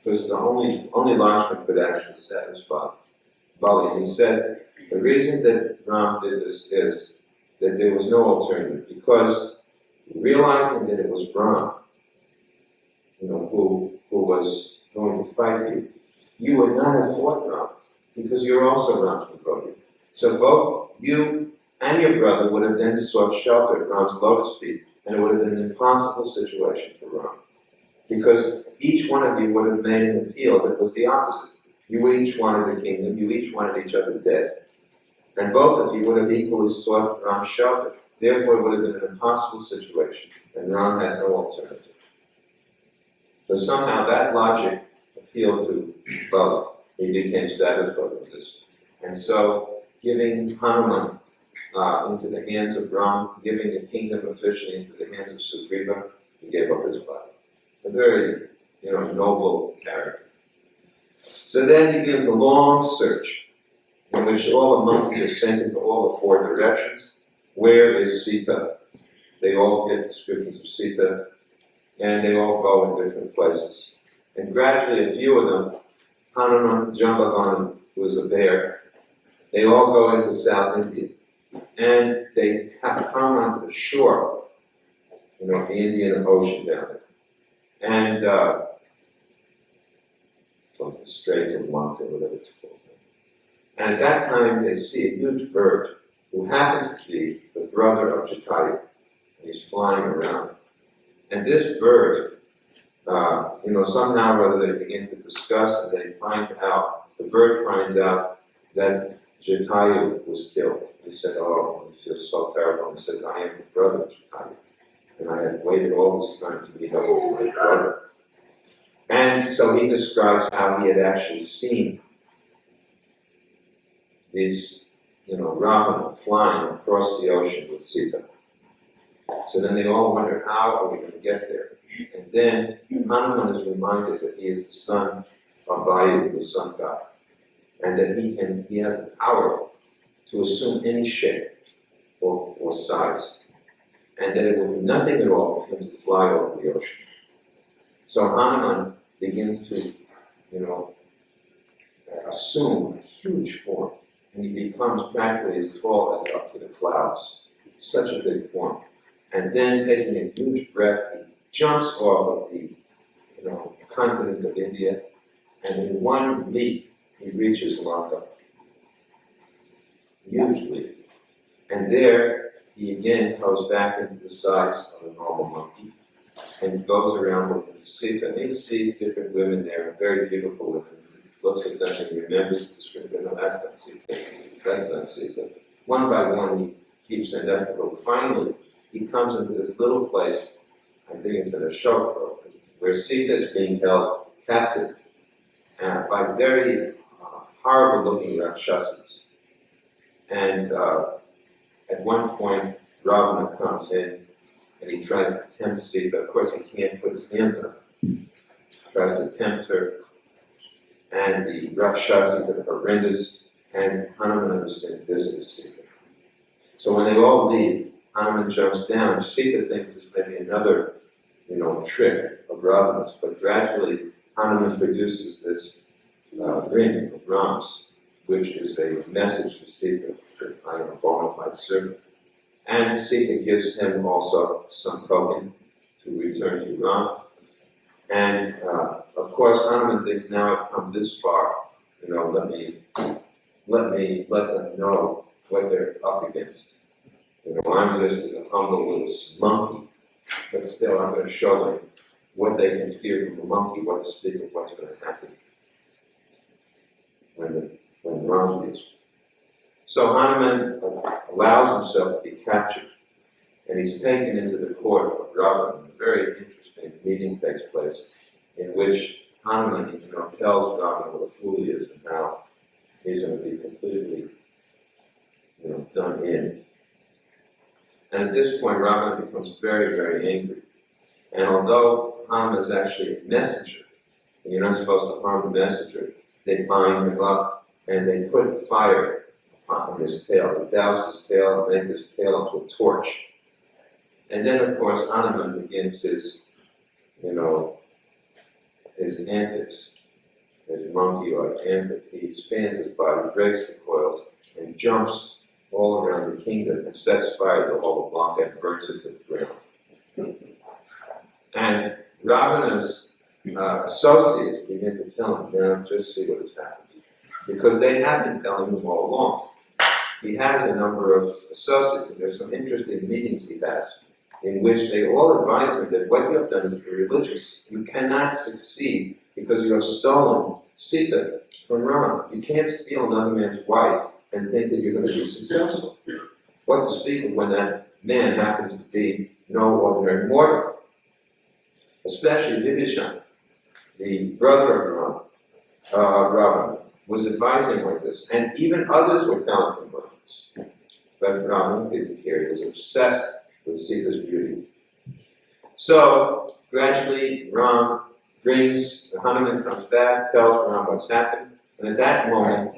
because the only Lakshman could actually satisfy Bali. He said, the reason that Ram did this is that there was no alternative, because realizing that it was Ram, who was going to fight you, you would not have fought Ram, because you're also Ram's devotee. So both you and your brother would have then sought shelter at Ram's lotus feet, and it would have been an impossible situation for Ram. Because each one of you would have made an appeal that was the opposite. You each wanted the kingdom, you each wanted each other dead. And both of you would have equally sought Ram's shelter. Therefore, it would have been an impossible situation, and Ram had no alternative. So somehow that logic appealed to Bali. He became satisfied with this. And so, giving Hanuman into the hands of Ram, giving the kingdom officially into the hands of Sugriva, he gave up his body. A very, noble character. So then begins a long search in which all the monkeys are sent into all the four directions. Where is Sita? They all get descriptions of Sita, and they all go in different places. And gradually, a few of them, Hanuman, Jambavan, who is a bear, they all go into South India. and they have come onto the shore, the Indian Ocean down there. And it's like the Straits of Malacca, whatever it's called. And at that time, they see a huge bird who happens to be the brother of Jatayu. He's flying around. And this bird, somehow or other they begin to discuss, and they find out, the bird finds out that Jatayu was killed. He said, oh, he feels so terrible. He says, I am the brother of Jatayu. And I had waited all this time to meet up with my brother. And so he describes how he had actually seen these, Rama flying across the ocean with Sita. So then they all wonder, how are we going to get there? And then Hanuman is reminded that he is the son of Vayu, the sun god, and that he has the power to assume any shape or size, and that it will be nothing at all for him to fly over the ocean. So Hanuman begins to, assume a huge form, and he becomes practically as tall as up to the clouds. Such a big form. And then, taking a huge breath, he jumps off of the, continent of India, and in one leap, he reaches Lanka. Huge leap. And there, he again goes back into the size of a normal monkey, and goes around looking for Sita. And he sees different women there, very beautiful women. He looks at them and he remembers the description. No, that's not Sita. That's not Sita. One by one, he keeps saying, that's the road. Finally, he comes into this little place, I think it's in a Ashok, where Sita is being held captive by very horrible-looking Rakshasas. And at one point, Ravana comes in and he tries to tempt Sita. Of course, he can't put his hands on her. He tries to tempt her, and the Rakshasas are horrendous, and Hanuman understands this is Sita. So when they all leave, Hanuman jumps down. Sita thinks this may be another, trick of Ravana's, but gradually Hanuman produces this ring of Rams, which is a message to Sita, I am a bona fide servant. And Sita gives him also some token to return to Rama. And of course, Hanuman thinks, now I've come this far, let them know what they're up against. I'm just a humble little monkey, but still I'm going to show them what they can fear from a monkey, what to speak of what's going to happen when Rama is. So Hanuman allows himself to be captured, and he's taken into the court of Ravana. A very interesting meeting takes place, in which Hanuman, tells Ravana what a fool he is and how he's going to be completely, done in. And at this point, Ravana becomes very, very angry. And although Hanuman is actually a messenger, and you're not supposed to harm the messenger, they bind him up and they put fire on his tail. They douse his tail and make his tail into a torch. And then, of course, Hanuman begins his, his antics, his monkey-like antics. He expands his body, breaks the coils, and jumps all around the kingdom and sets fire to the whole of Lanka and burns it to the ground. And Ravana's associates begin to tell him, now just see what has happened. Because they have been telling him all along. He has a number of associates, and there's some interesting meetings he has, in which they all advise him that what you have done is irreligious. You cannot succeed because you have stolen Sita from Rama. You can't steal another man's wife and think that you're going to be successful. What to speak of when that man happens to be no ordinary mortal? Especially Vibhishan, the brother of Ravana, was advising like this, and even others were telling him like this. But Ravana didn't care. He was obsessed with Sita's beauty. So, gradually, Hanuman comes back, tells Ram what's happened, and at that moment,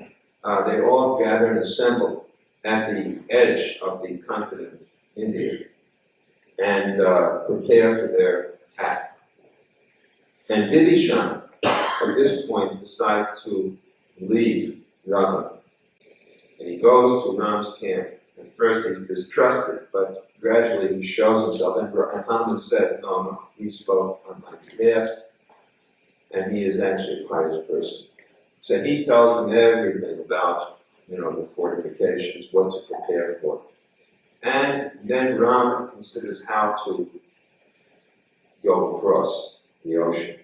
they all gather and assemble at the edge of the continent of India and prepare for their attack. And Vibhishan, at this point, decides to leave Ravana. And he goes to Ram's camp At first he's distrusted, but gradually he shows himself, and Hanuman says, no, he spoke on my behalf, and he is actually a pious person. So he tells them everything about, the fortifications, what to prepare for. And then Rama considers how to go across the ocean.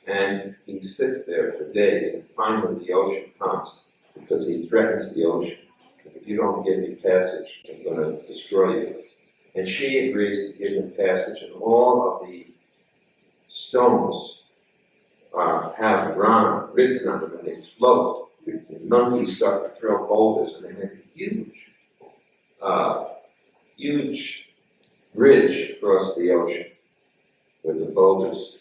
And he sits there for days, and finally the ocean comes, because he threatens the ocean. If you don't give me passage, I'm going to destroy you. And she agrees to give him passage, and all of the stones have Rama written on them, and they float. The monkeys start to throw boulders, and they make a huge bridge across the ocean with the boulders,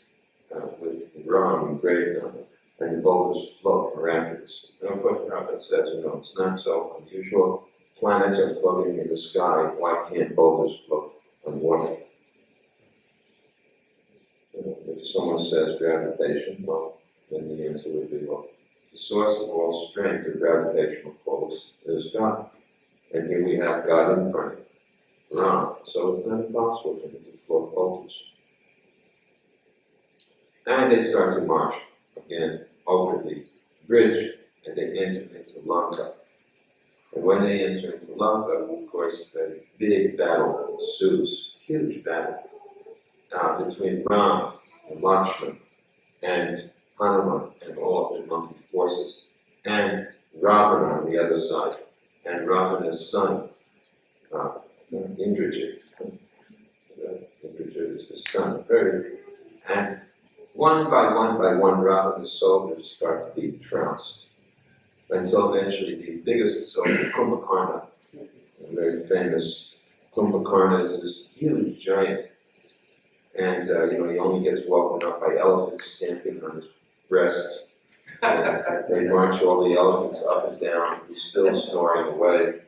with Rama engraved on them, and the boulders float miraculously. And of course, Prabhupada says, it's not so unusual. Planets are floating in the sky. Why can't boulders float on water? If someone says gravitation, well, then the answer would be, well, the source of all strength of gravitational force is God. And here we have God incarnate, Rama. So it's not impossible for him to float boulders. And they start to march again over the bridge, and they enter into Lanka. And when they enter into Lanka, of course, a big battle ensues, huge battle, between Ram and Lakshman and Hanuman and all of the monkey forces, and Ravana on the other side, and Ravana's son, Indrajit. Indrajit is his son, and one by one, Ravana's soldiers start to be trounced, until eventually the biggest soldier, Kumbhakarna, a very famous Kumbhakarna, is this huge giant. And, he only gets woken up by elephants stamping on his breast. And they march all the elephants up and down. He's still snoring away.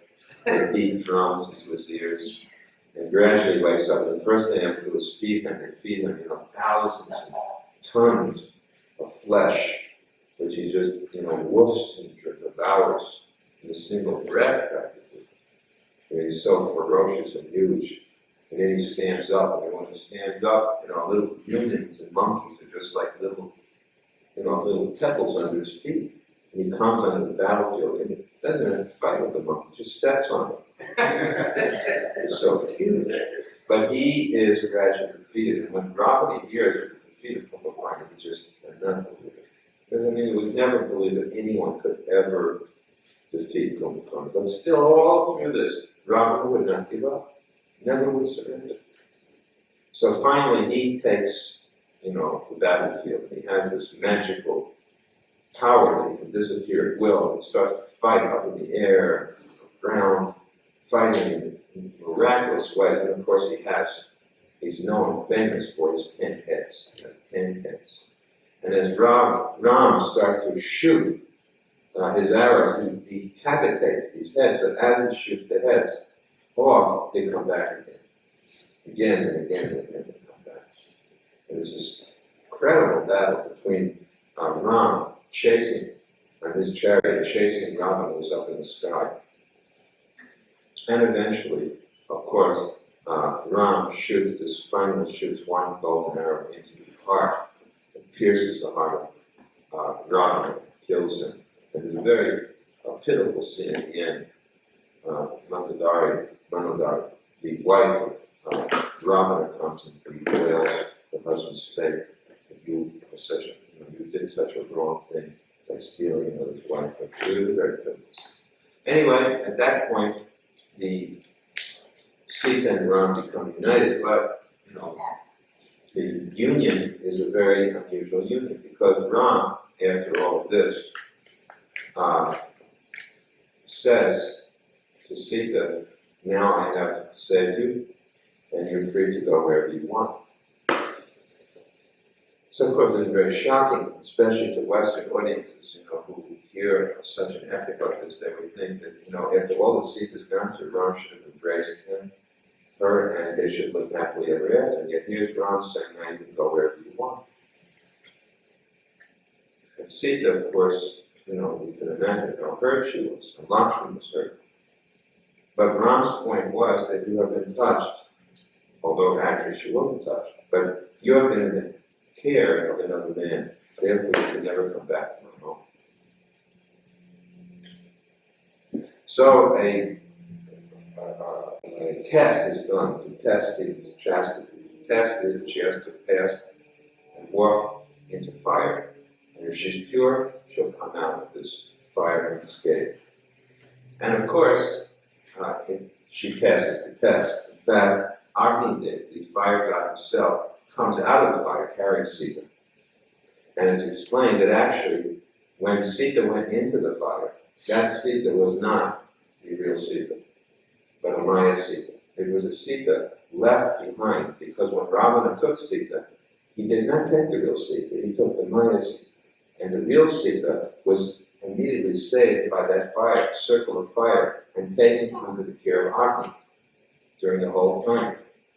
They beat drums into his ears. And gradually wakes up. And the first thing they do is feed him. They feed him, thousands of tons of flesh, which he just, woofs and devours in a single breath, practically. He's so ferocious and huge. And then he stands up, and when he stands up, little humans and monkeys are just like little pebbles under his feet. And he comes onto the battlefield, and he doesn't even fight with the monkey, just steps on them. It's so huge. But he is gradually defeated, and when Ravana hears of the defeat of Kumbhakarna, he just cannot believe it. Because he would never believe that anyone could ever defeat Kumbhakarna. But still, all through this, Ravana would not give up. Never would surrender. So finally he takes, the battlefield. He has this magical power that he can disappear at will. He starts to fight up in the air, on the ground, fighting in miraculous ways. And of course he's known, famous for his 10 heads. He has 10 heads. And as Ram starts to shoot his arrows, he decapitates these heads, but as he shoots the heads off, they come back again. Again and again and again, they come back. And there's this incredible battle between Ram chasing, on his chariot, chasing Ravana who's up in the sky. And eventually, of course, Ram finally shoots one golden arrow into the heart. It pierces the heart of Ravana, kills him. And there's a very pitiful scene at the end. Manodari, the wife of Ravana, comes and bewails her husband's fate. You did such a wrong thing by stealing another's wife. Very, very pitiful. Anyway, at that point, the Sita and Ram become united, but the union is a very unusual union because Ram, after all of this, says to Sita, now I have saved you, and you're free to go wherever you want. So of course it's very shocking, especially to Western audiences, who hear such an epic like this. They would think that, after all the Sita's gone through, Ram should have embraced her, and they should live happily ever after. And yet here's Ram saying, now you can go wherever you want. And Sita, of course, you can imagine how hurt she was, and Lakshman was hurt. But Ram's point was that you have been touched, although actually she wasn't touched, but you have been in the care of another man, therefore you can never come back to my home. So a test is done to test Sita's chastity. The test is that she has to pass and walk into fire. And if she's pure, she'll come out of this fire unscathed. And of course, she passes the test. In fact, Agni, the fire god himself, comes out of the fire carrying Sita. And it's explained that actually, when Sita went into the fire, that Sita was not the real Sita, but a Maya Sita. It was a Sita left behind, because when Ravana took Sita, he did not take the real Sita, he took the Maya Sita. And the real Sita was immediately saved by that fire, circle of fire, and taken under the care of Agni during the whole time.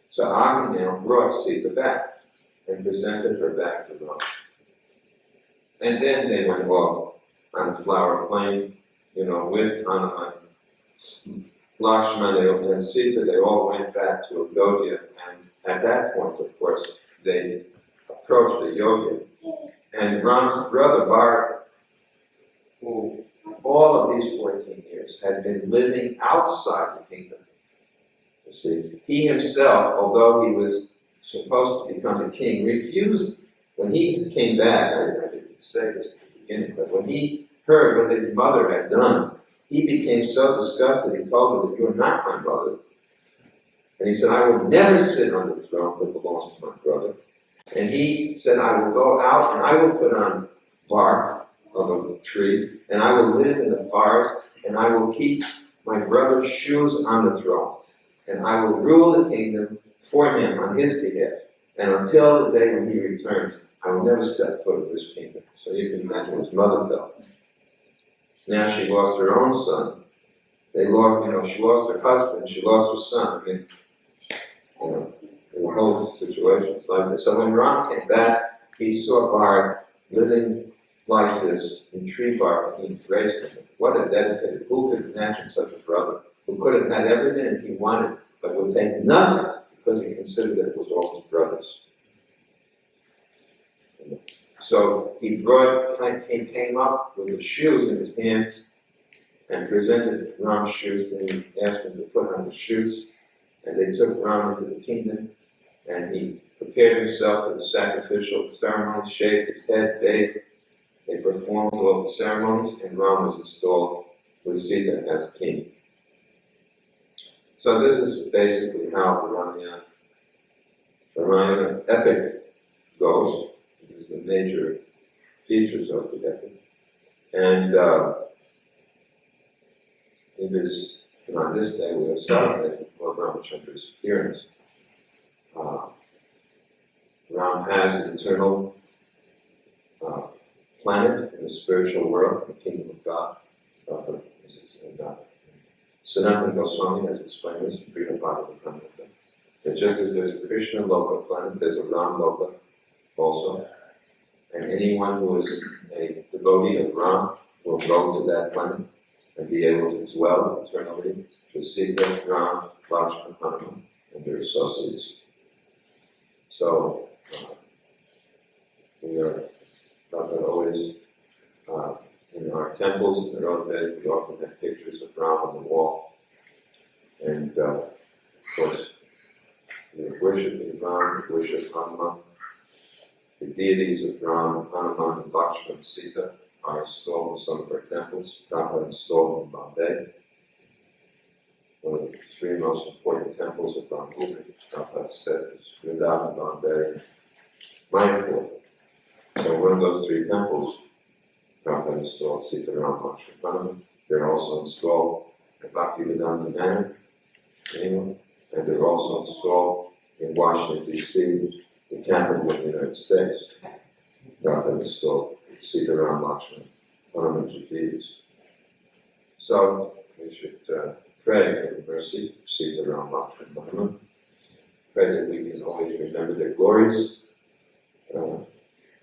So Agni now brought Sita back and presented her back to Rama. And then they went off on the flower plain, with Hanuman, Lakshmana, and Sita. They all went back to Ayodhya, and at that point, of course, they approached Ayodhya. And Ram's brother Bharata, who all of these 14 years had been living outside the kingdom. You see, he himself, although he was supposed to become a king, refused. When he came back, I didn't say this at the beginning, but when he heard what his mother had done, he became so disgusted, he told her that you are not my mother. And he said, I will never sit on the throne that belongs to my brother. And he said, I will go out and I will put on bark of a tree, and I will live in the forest, and I will keep my brother's shoes on the throne. And I will rule the kingdom for him on his behalf. And until the day when he returns, I will never step foot in this kingdom. So you can imagine his mother felt. Now she lost her own son. She lost her husband, she lost her son. The whole situation is like this. So when Ram came back, he saw Bharat living like this in tree bark, and he embraced him. What a dedicated, who could imagine such a brother who could have had everything he wanted, but would take nothing because he considered that it was all his brother's. So he came up with the shoes in his hands and presented Ram's shoes to him, asked him to put on the shoes, and they took Ram into the kingdom, and he prepared himself for the sacrificial ceremony, shaved his head, bathed. They performed all the ceremonies, and Ram was installed with Sita as king. So this is basically how the Ramayana epic goes. This is the major features of the epic. And it is, on this day we are celebrating Lord Ramachandra's appearance. Ram has an eternal planet in the spiritual world, the kingdom of God. Sanatana Goswami has explained this in Srimad Bhagavatam, that just as there's a Krishna Loka planet, there's a Ram Loka also. And anyone who is a devotee of Ram will go to that planet and be able to dwell eternally with Sita, Ram, Lakshmana, Hanuman, and their associates. So, we are always in our temples in the Road, we often have pictures of Ram on the wall. And of course, we worship Ram, we worship Hanuman. The deities of Ram, Hanuman, and Lakshmana, and Sita are installed in some of our temples. Prabhupada installed in Bombay. One of the three most important temples of Ram movement, Prabhupada said, is Vrindavan, Bombay, and Mayapur. So one of those three temples, Prabhupada installed Sita, Ram, Lakshmana, Hanuman. They're also installed at Bhaktivedanta Swami, and they're also installed in Washington, D.C., the capital of the United States. Prabhupada installed Sita, Ram, Lakshmana, Hanuman deities. So we should pray for the mercy of Sita, Ram, Lakshmana, Hanuman. Pray that we can always remember their glories,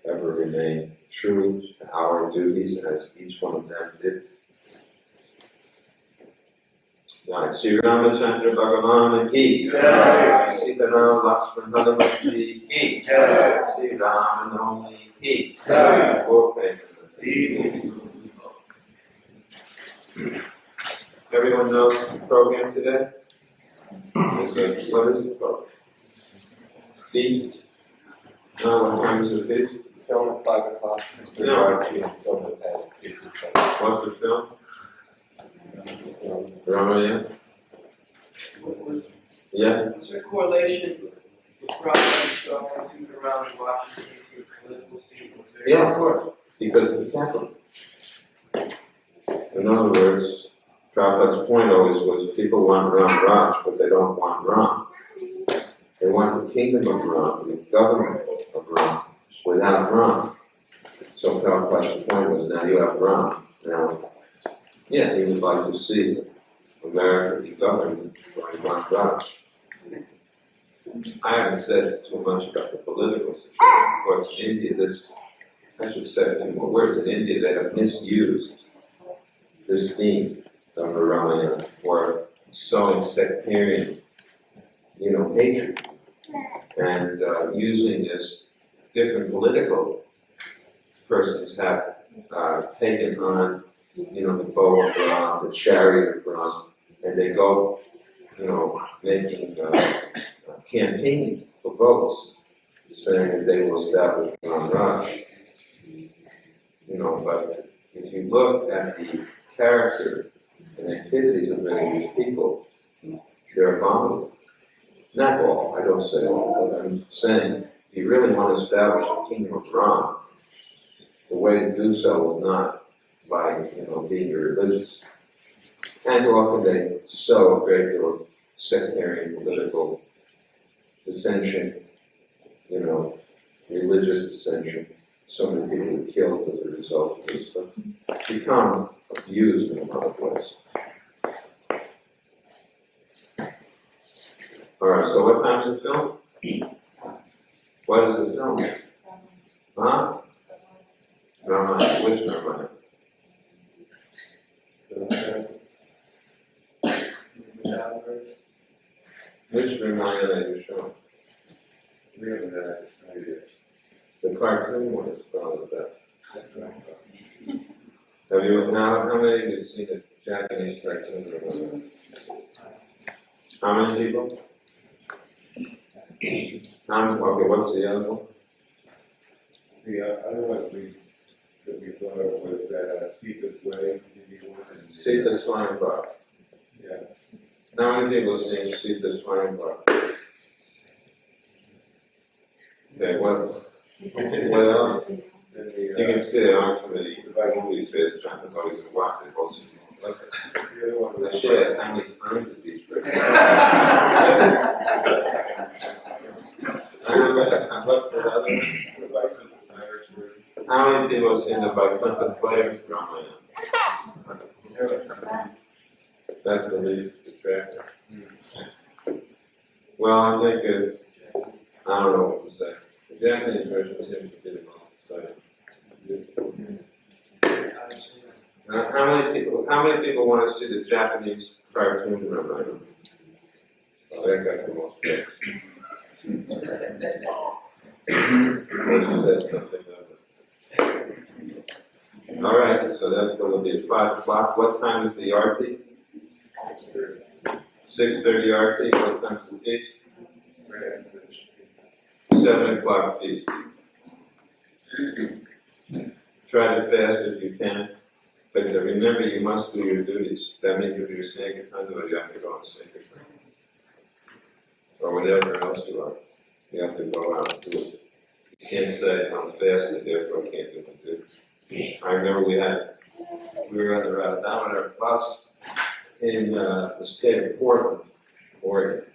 ever remain true to our duties as each one of them did. Sri Ramachandra Bhagavan ki Jai. Sita Ram Lakshman Hanuman ji ki Jai. Sri Ramanavami ki Jai. Everyone knows the program today? What is the program? Feast? No, what time is the feast? Film at 5 o'clock, 6:30 until the feast itself. What's the film? Ramayana? Yeah? Is there a correlation with Prabhupada sitting around Washington for political sequence? Yeah, of course. Because it's Catholic. In other words, Prabhupada's point always was people want Ram Raj, but they don't want Ram. They want the kingdom of Ram, the government of Ram, without Ram. So Prabhupada's point was, now you have Ram. Now, yeah, he would like to see America be governed by Ram Raj. I haven't said too much about the political situation. Of course, in India, I should say a few more words. In India, they have misused this theme of the Ramayana for sowing sectarian, hatred, and using this. Different political persons have taken on, the bow of Ram, the chariot of Ram, and they go, making campaigning for votes, saying that they will establish Ram Raj. But if you look at the character and activities of many of these people, they're abominable. Not all, I don't say all, but I'm saying if you really want to establish a kingdom of Ram, the way to do so is not by, being religious. And often they sow a great deal of sectarian political dissension, religious dissension. So many people were killed as a result of this. It's become abused in a lot of ways. Alright, so what time is the film? What is the film? Huh? Ramayana. Which Ramayana? Which Ramayana are you showing? We haven't had this idea. The cartoon one is probably the best. That's what I thought. Have you, how many of you seen the Japanese cartoon Ramayana? How many people? Okay, what's the other one? The other one that we thought of was that Sita's Way. Sita's Flying Bar. Yeah. How many people have seen Sita's Flying Bar? Okay, what else? You can see it on the movies based trying to always watch it also. The other one was I should ask how many times is each person? What's the other one? How many people have seen the Bhaktivedanta Swami Prabhupada? That's the least attractive. Well, I think I don't know what to say. The Japanese version seems to be the most exciting. How many people want to see the Japanese cartoon Ramayana? Oh, they got the most picks. Said something of it. All right, so that's going to be at 5 o'clock. What time is the arti? 6:30 arti. What time is the feast? 7 o'clock feast. Try to fast if you can, but remember you must do your duties. That means if you're Sankirtan, you have to go on Sankirtan. Or whatever else you are. You have to go out and do it. You can't say, I'm fasting, therefore I can't do my duties. I remember we were on the route down on our bus in the state of Portland, Oregon,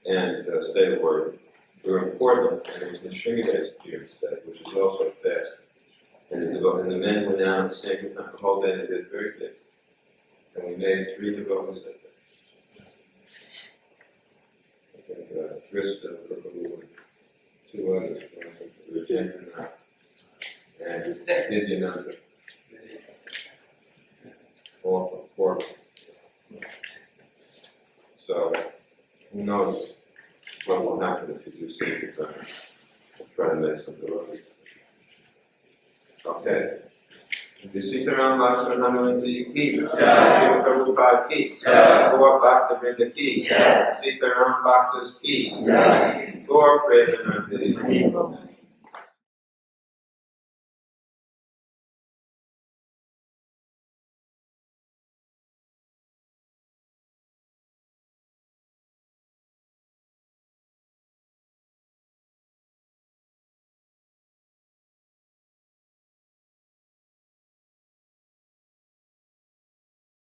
and state of Oregon. We were in Portland, and it was the Srinivas State, which is also fast. And the men went down and stayed the whole day, and they did very good. And we made 3 devotees that day. I think Krista, Prabhupada, 2 others, Virginia and Nidyananda. All from Portland. So, who knows what will happen if you do Sankirtan. Try to make some devotees. Okay. Sitaram Lakshman Hanumanji ki, Shiva Prabhupada ki, Gaur Bhaktivedanta ki, Sitaram Bhaktas ki, Gaur Premanandi.